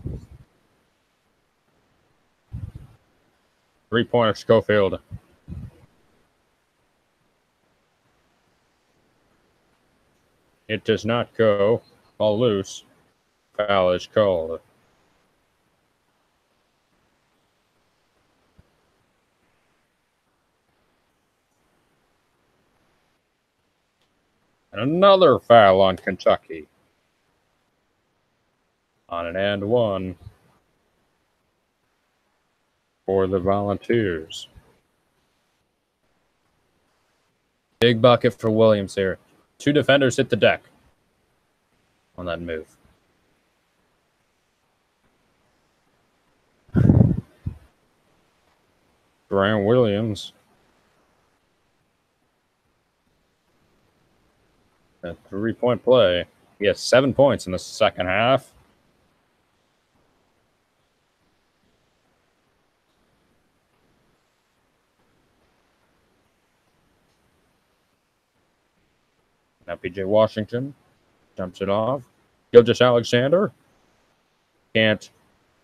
3-pointer Schofield. It does not go. Ball loose. Foul is called. And another foul on Kentucky. On an and one for the Volunteers. Big bucket for Williams here. 2 defenders hit the deck on that move. Grant Williams. A 3-point play. He has 7 points in the second half. Now PJ Washington jumps it off. Gilgeous-Alexander can't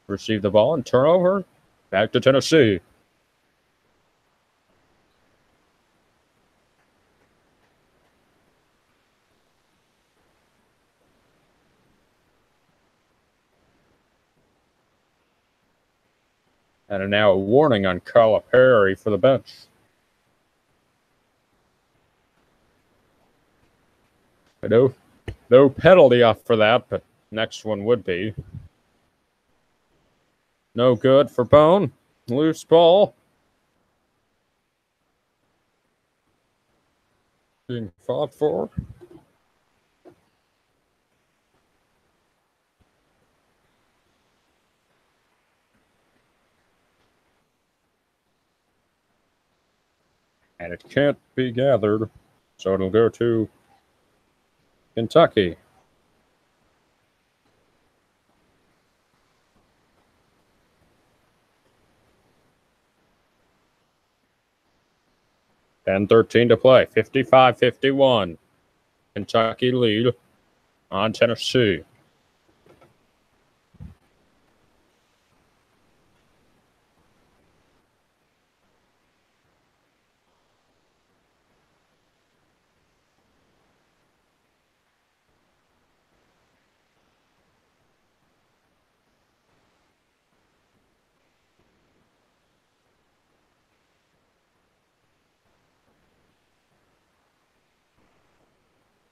receive the ball and turnover. Back to Tennessee. And now a warning on Calipari for the bench. No penalty off for that, but next one would be. No good for Bone. Loose ball. Being fought for. And it can't be gathered, so it'll go to Kentucky. And 13 to play. 55-51. Kentucky lead on Tennessee.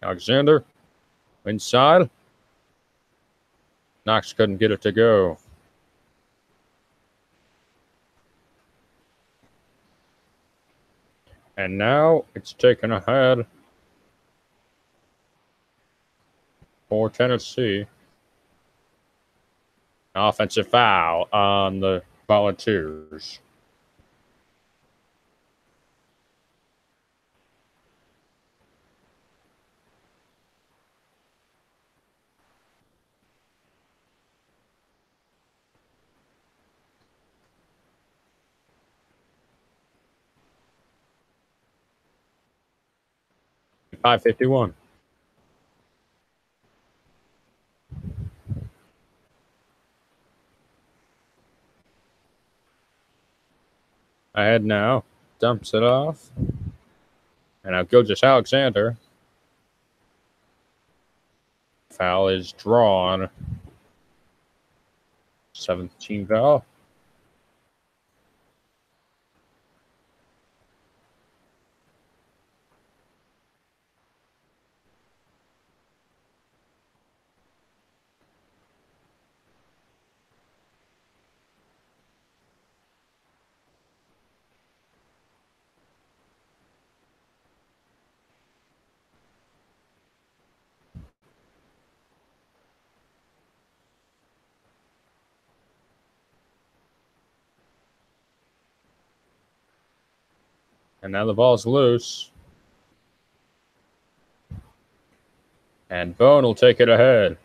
Alexander inside. Knox couldn't get it to go. And now it's taken ahead for Tennessee. Offensive foul on the Volunteers. .551. Ahead now. Dumps it off. And now Gilgeous-Alexander. Foul is drawn. 17 foul. And now the ball's loose. And Bone will take it ahead.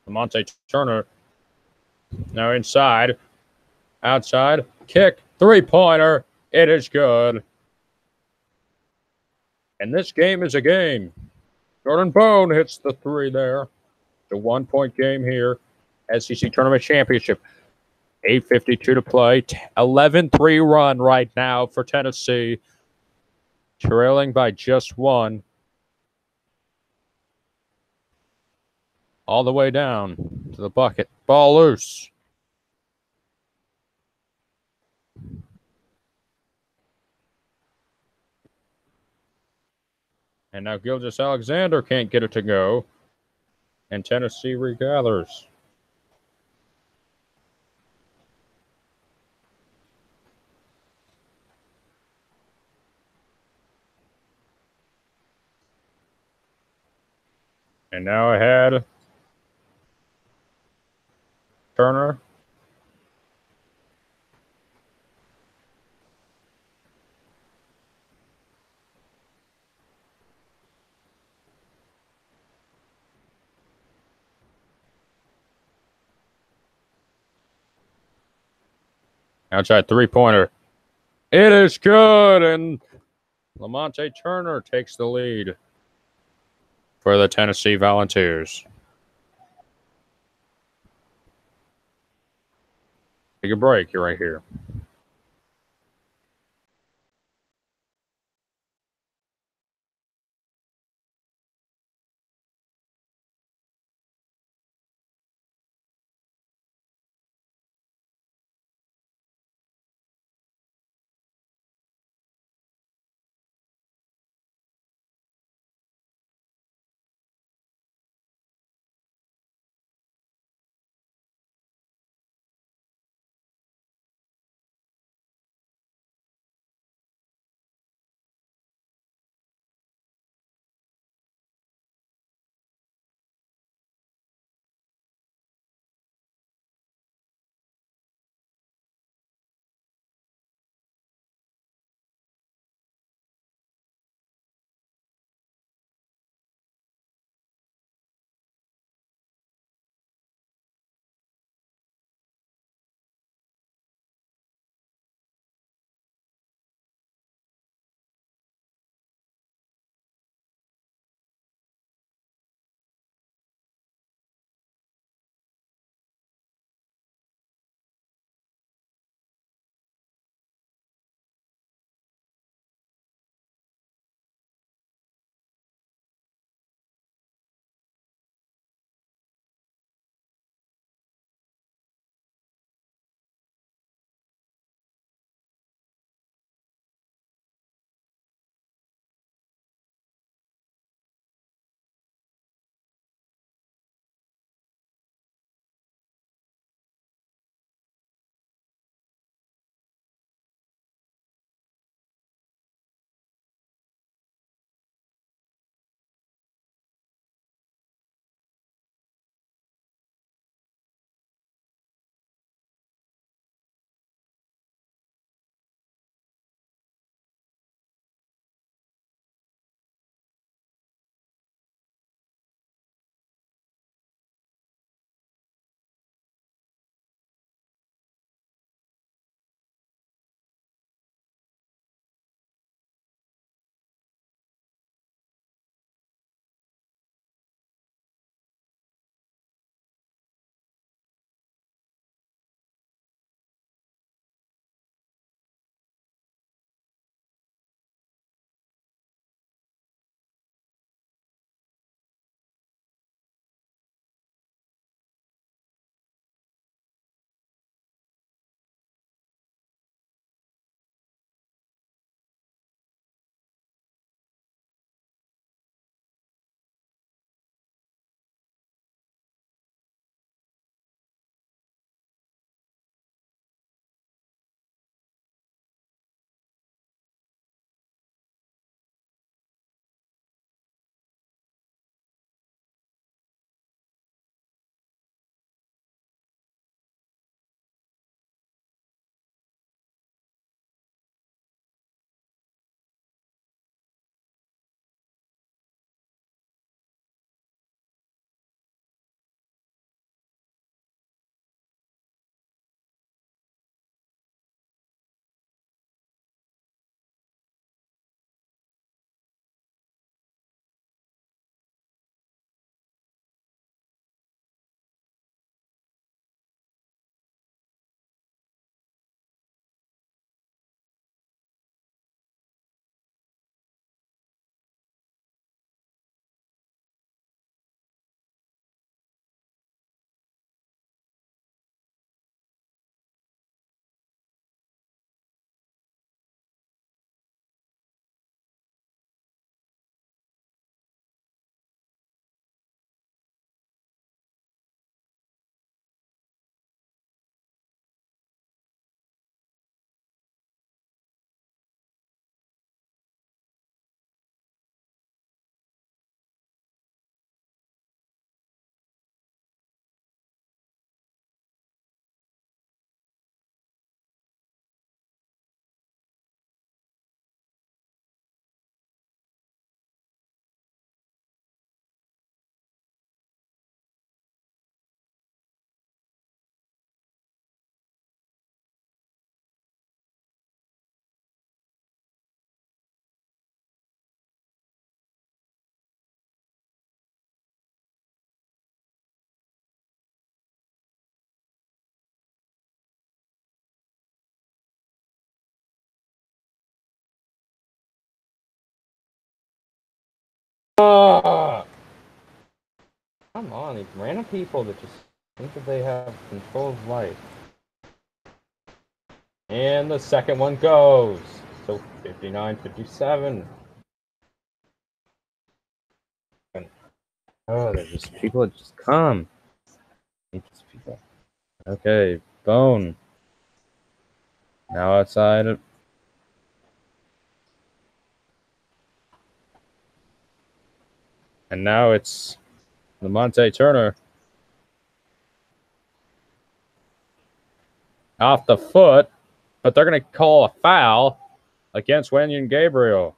Lamonte Turner now inside. Outside. Kick. Three-pointer. It is good. And this game is a game. Jordan Bone hits the three there. The 1-point game here. SEC Tournament Championship. 8:52 to play. 11-3 run right now for Tennessee. Trailing by just one. All the way down to the bucket. Ball loose. And now Gilgeous-Alexander can't get it to go. And Tennessee regathers. And now ahead. Turner. Outside three-pointer. It is good. And Lamonte Turner takes the lead for the Tennessee Volunteers. Take a break. You're right here. Come on, these random people that just think that they have control of life. And the second one goes. So 59-57. Oh, there's just people that just come. Hate these people. Okay, Bone. Now outside. And now it's Lamonte Turner. Off the foot, but they're going to call a foul against Wenyon Gabriel.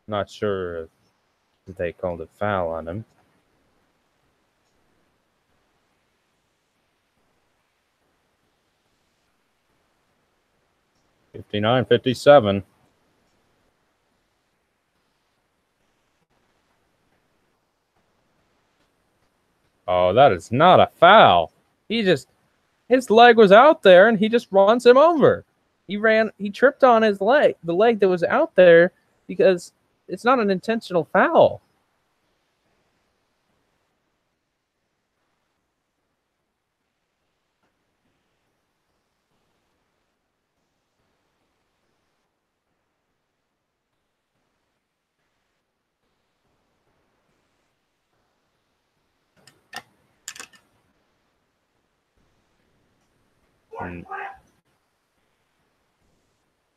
Not sure if they called a foul on him. (59-57). Oh, that is not a foul. His leg was out there and he just runs him over. He tripped on his leg, the leg that was out there, because it's not an intentional foul.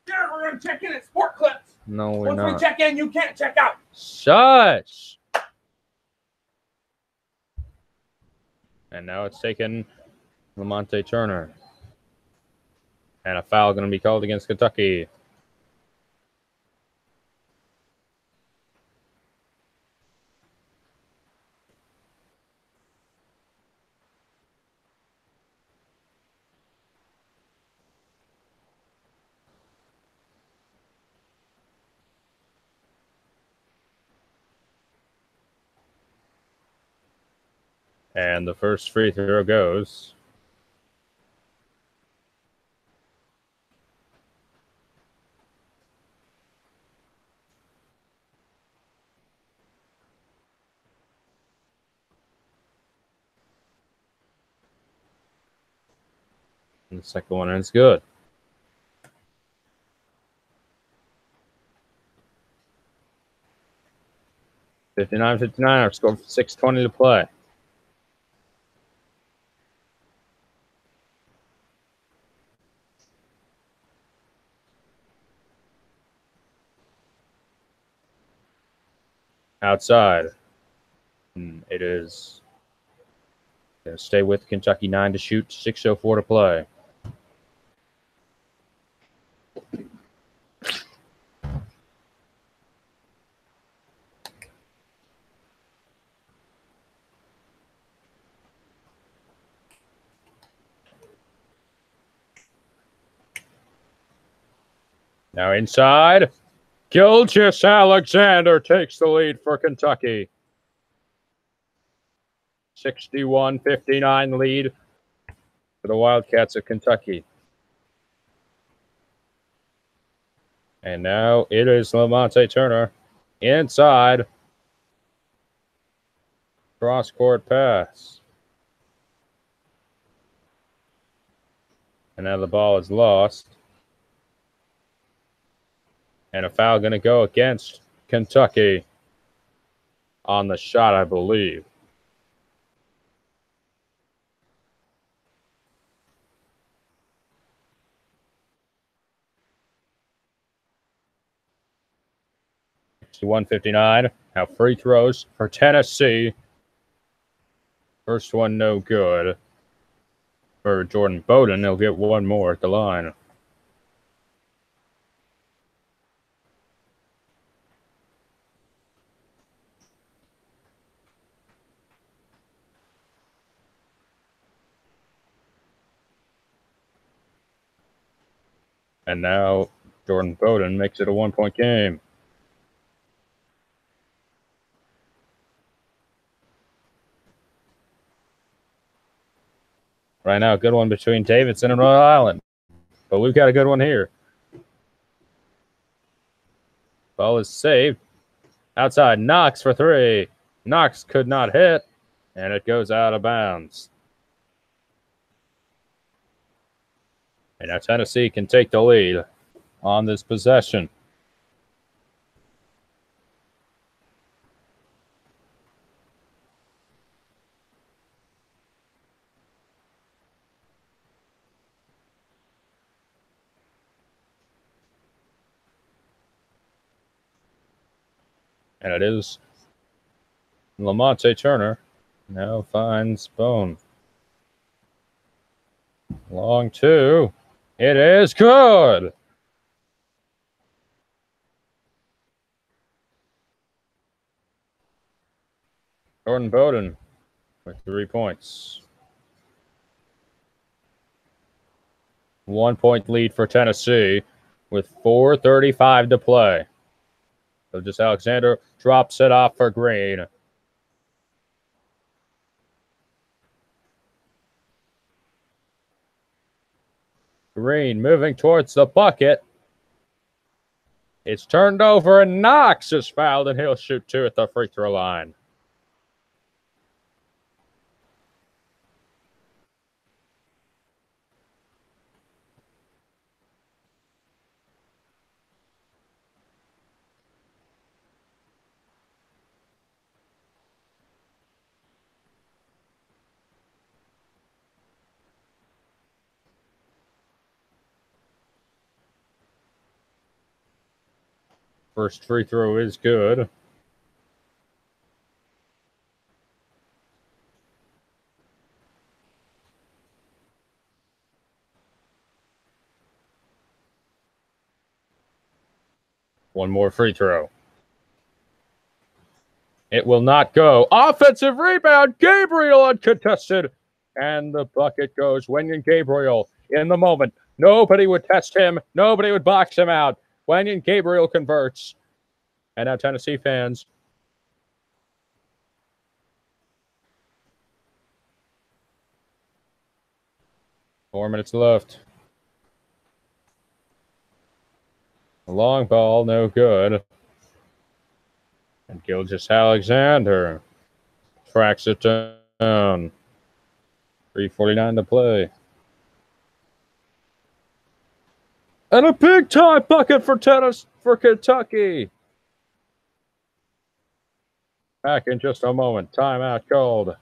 Yeah, we're gonna check in at Sport Clips. No, we're not. Once we check in, you can't check out. Shush. And now it's taken Lamonte Turner. And a foul going to be called against Kentucky. And the first free throw goes. And the second one is good. (59-59). Our score, 6:20 to play. Outside. It is going to stay with Kentucky. 9 to shoot, 6:04 to play. Now inside. Gilgeous-Alexander takes the lead for Kentucky. 61-59 lead for the Wildcats of Kentucky. And now it is Lamonte Turner inside. Cross-court pass. And now the ball is lost. And a foul going to go against Kentucky on the shot, I believe. (61-59). Now free throws for Tennessee. First one no good for Jordan Bowden. He'll get one more at the line. And now Jordan Bowden makes it a 1-point game. Right now, good one between Davidson and Rhode Island. But we've got a good one here. Ball is saved. Outside, Knox for three. Knox could not hit, and it goes out of bounds. And now Tennessee can take the lead on this possession. And it is Lamonte Turner. Now finds Bone. Long two. It is good. Jordan Bowden with 3 points. 1 point lead for Tennessee with 4:35 to play. So just Alexander drops it off for Green. Green moving towards the bucket. It's turned over and Knox is fouled, and he'll shoot two at the free throw line. First free throw is good. One more free throw. It will not go. Offensive rebound. Gabriel uncontested. And the bucket goes. Wenyen Gabriel in the moment. Nobody would test him. Nobody would box him out. Wenyen Gabriel converts. And now Tennessee fans. Four minutes left. A long ball, no good. And Gilgeous-Alexander tracks it down. 3:49 to play. And a big time bucket for Kentucky. Back in just a moment. Timeout called.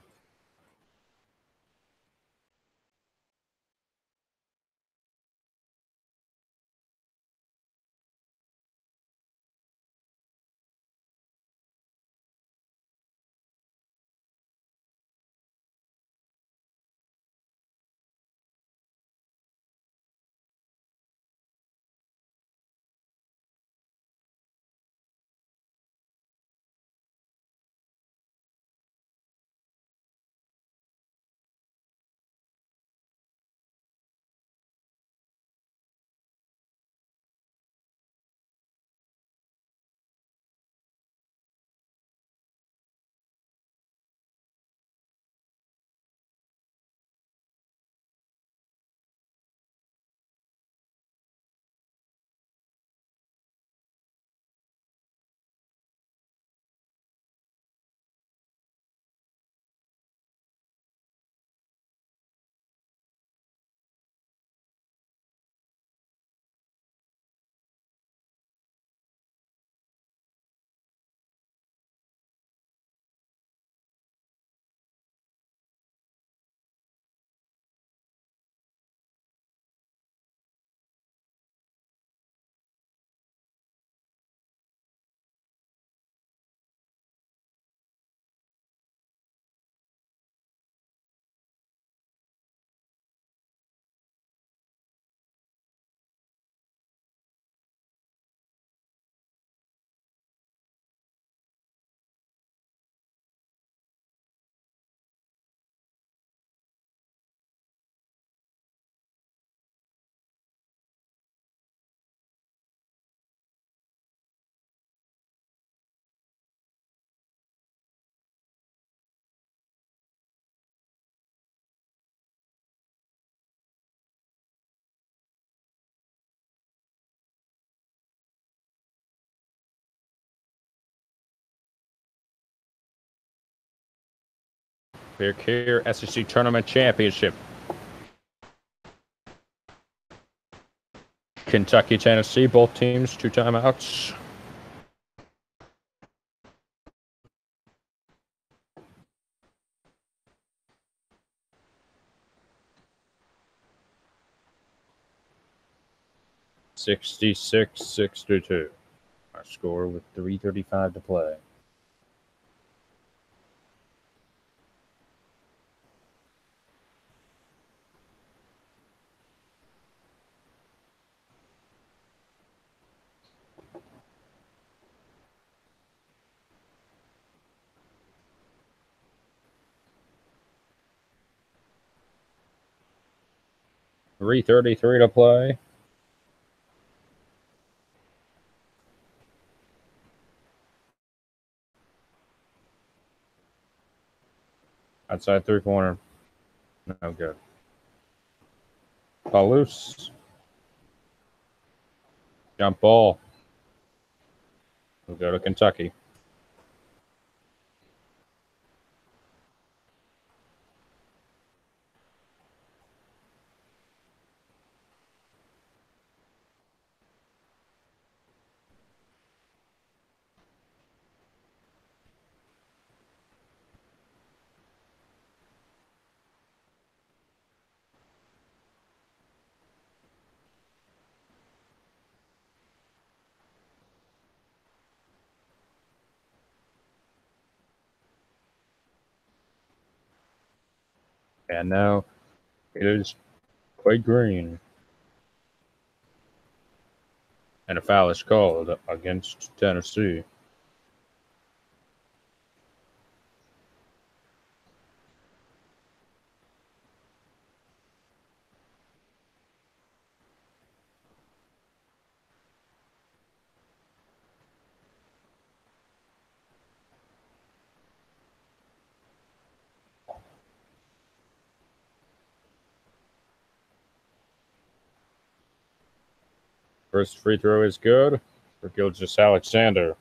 Clear Care SEC Tournament Championship. Kentucky, Tennessee, both teams 2 timeouts. (66-62). Our score with 3:35 to play. (3:33 to play). Outside 3-pointer. No good. Ball loose. Jump ball. We'll go to Kentucky. And now it is Quade Green. And a foul is called against Tennessee. First free throw is good for Gilgeous-Alexander.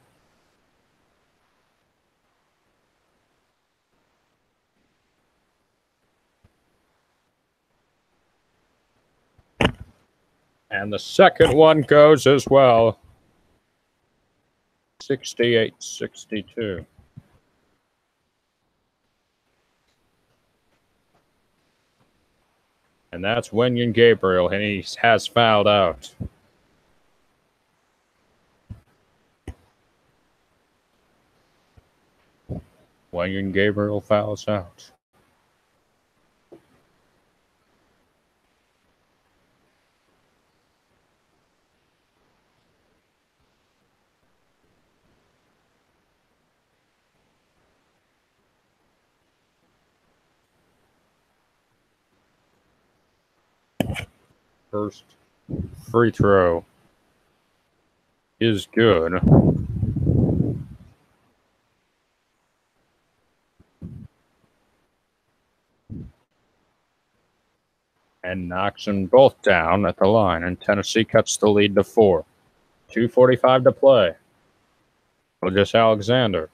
And the second one goes as well. 68-62. And that's Wenyen Gabriel, and he has fouled out. Wenyen Gabriel fouls out. First free throw is good. And knocks them both down at the line, and Tennessee cuts the lead to 4. 2:45 to play. Gilgeous-Alexander.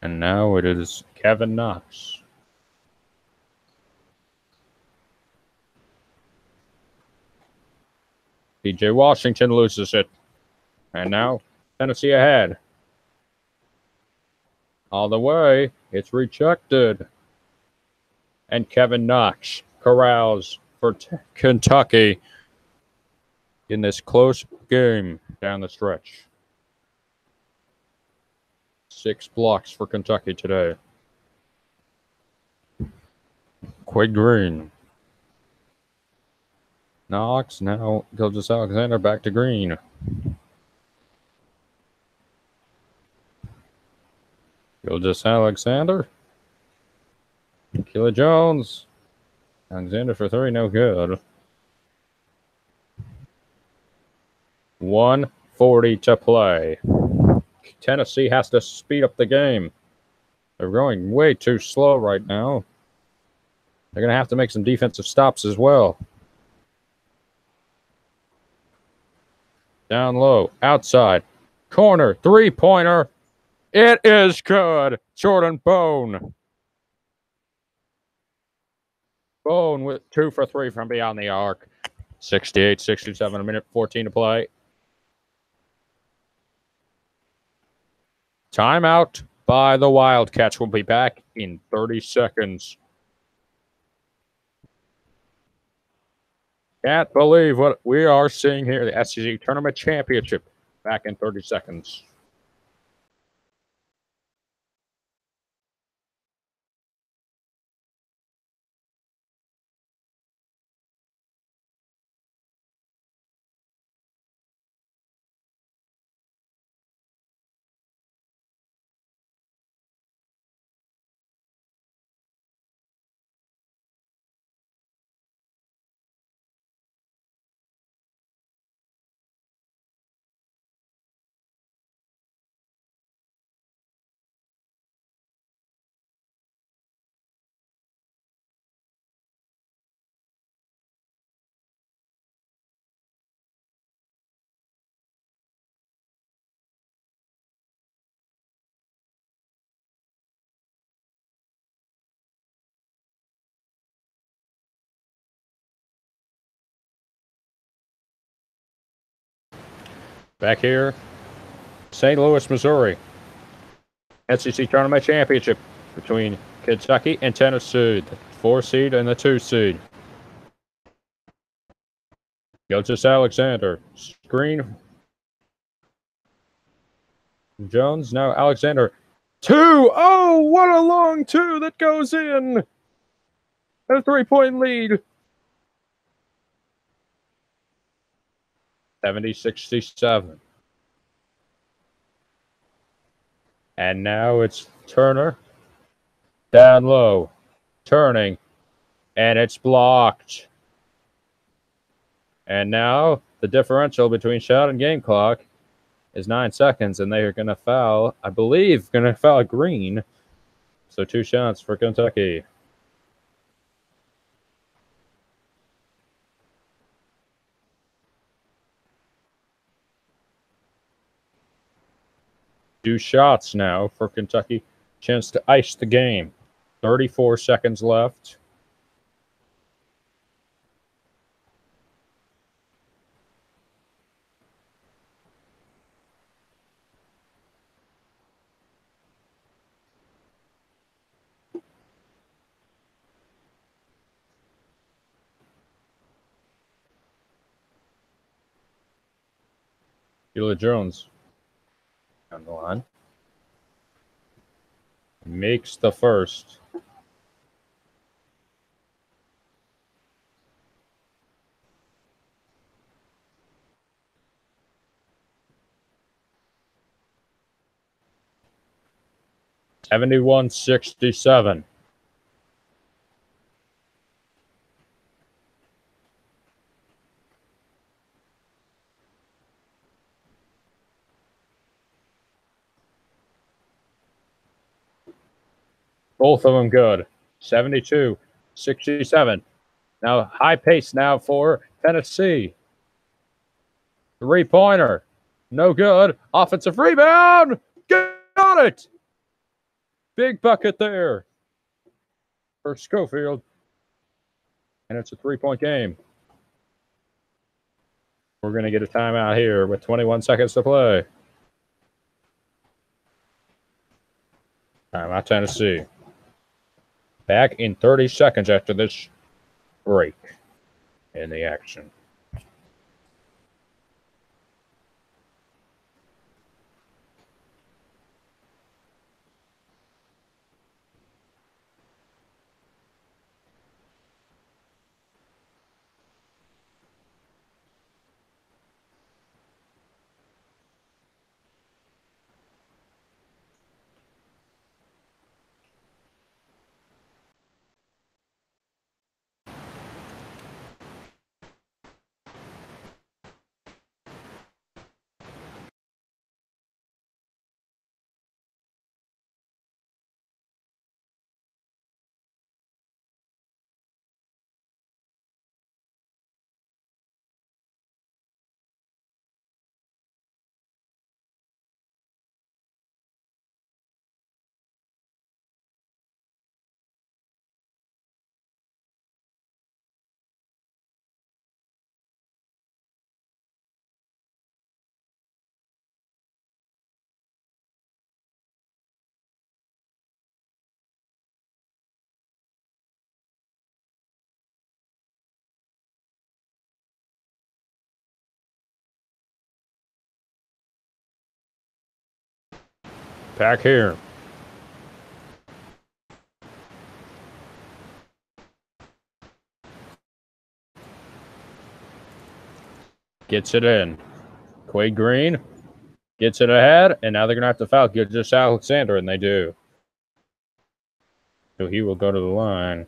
And now it is Kevin Knox. P.J. Washington loses it. And now Tennessee ahead. All the way. It's rejected. And Kevin Knox corrals for Kentucky in this close game down the stretch. 6 blocks for Kentucky today. Quade Green. Knox, now Gilgeous-Alexander back to Green. Gilgeous-Alexander. Killer Jones. Alexander for 3, no good. 1:40 to play. Tennessee has to speed up the game. They're going way too slow right now. They're going to have to make some defensive stops as well. Down low, outside. corner, three-pointer. It is good. Jordan Bone. Bone with 2 for 3 from beyond the arc. 68-67, a minute 14 to play. Timeout by the Wildcats. We'll be back in 30 seconds. Can't believe what we are seeing here. The SEC Tournament Championship. Back in 30 seconds. Back here, St. Louis, Missouri. SEC Tournament Championship between Kentucky and Tennessee, the 4 seed and the 2 seed. Gilgeous Alexander. Screen. Jones. Now Alexander. 2. Oh, what a long 2 that goes in. A 3-point lead. 70-67. And now it's Turner. Down low. Turning. And it's blocked. And now the differential between shot and game clock is 9 seconds, and they are going to foul, I believe, going to foul Green. So 2 shots for Kentucky. Two shots now for Kentucky. Chance to ice the game. 34 seconds left. Sheila Jones on the line. Makes the first. $71-67. Both of them good. 72-67. Now high pace now for Tennessee. 3-pointer. No good. Offensive rebound. Got it. Big bucket there for Schofield. And it's a 3-point game. We're going to get a timeout here with 21 seconds to play. Timeout Tennessee. Back in 30 seconds after this break in the action. Back here. Gets it in. Quade Green gets it ahead, and now they're going to have to foul Gilgeous Alexander, and they do. So he will go to the line.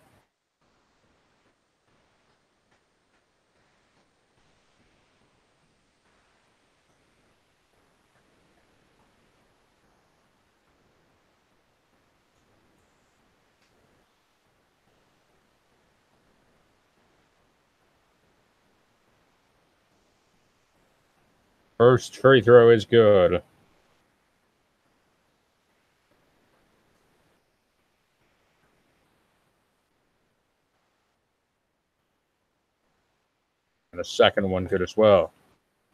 First free throw is good. And the second one good as well.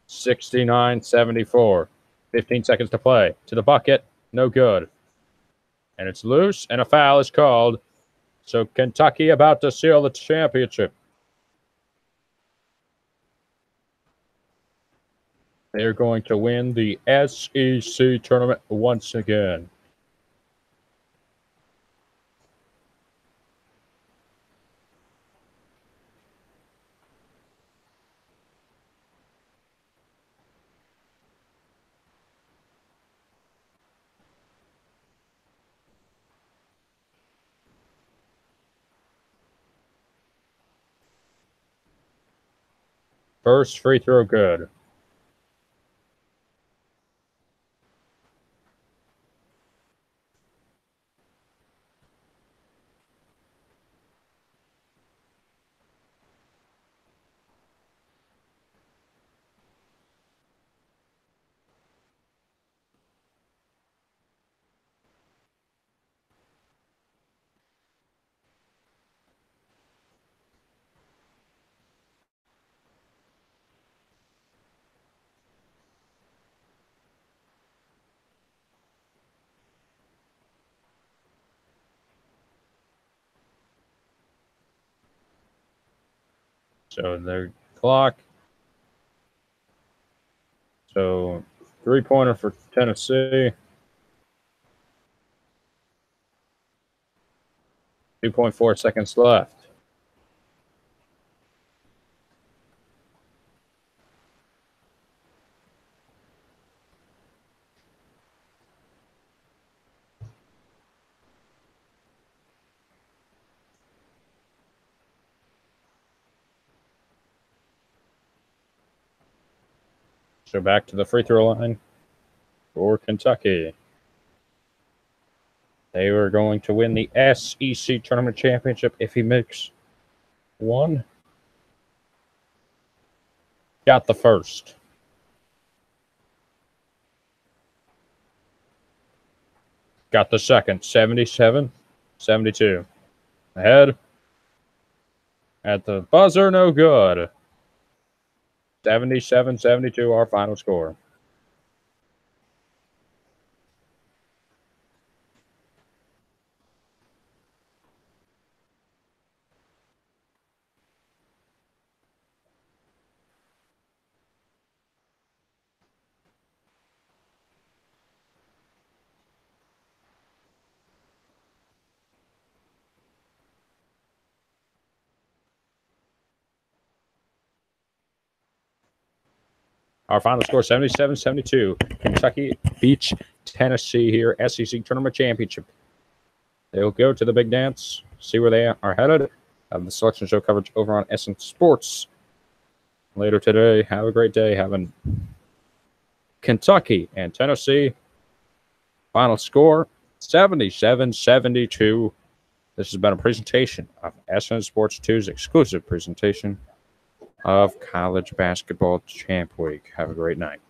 69-74. 15 seconds to play. To the bucket. No good. And it's loose, and a foul is called. So Kentucky about to seal the championship. They're going to win the SEC tournament once again. First free throw good. So their clock. So 3-pointer for Tennessee. 2.4 seconds left. So back to the free throw line for Kentucky. They were going to win the SEC tournament championship if he makes one. Got the first. Got the second. 77-72. Ahead. At the buzzer, no good. 77-72, our final score. Our final score, 77-72. Kentucky beats Tennessee here, SEC Tournament Championship. They'll go to the big dance, see where they are headed. Have the selection show coverage over on Essence Sports later today. Have a great day having Kentucky and Tennessee. Final score, 77-72. This has been a presentation of Essence Sports 2's exclusive presentation of College Basketball Champ Week. Have a great night.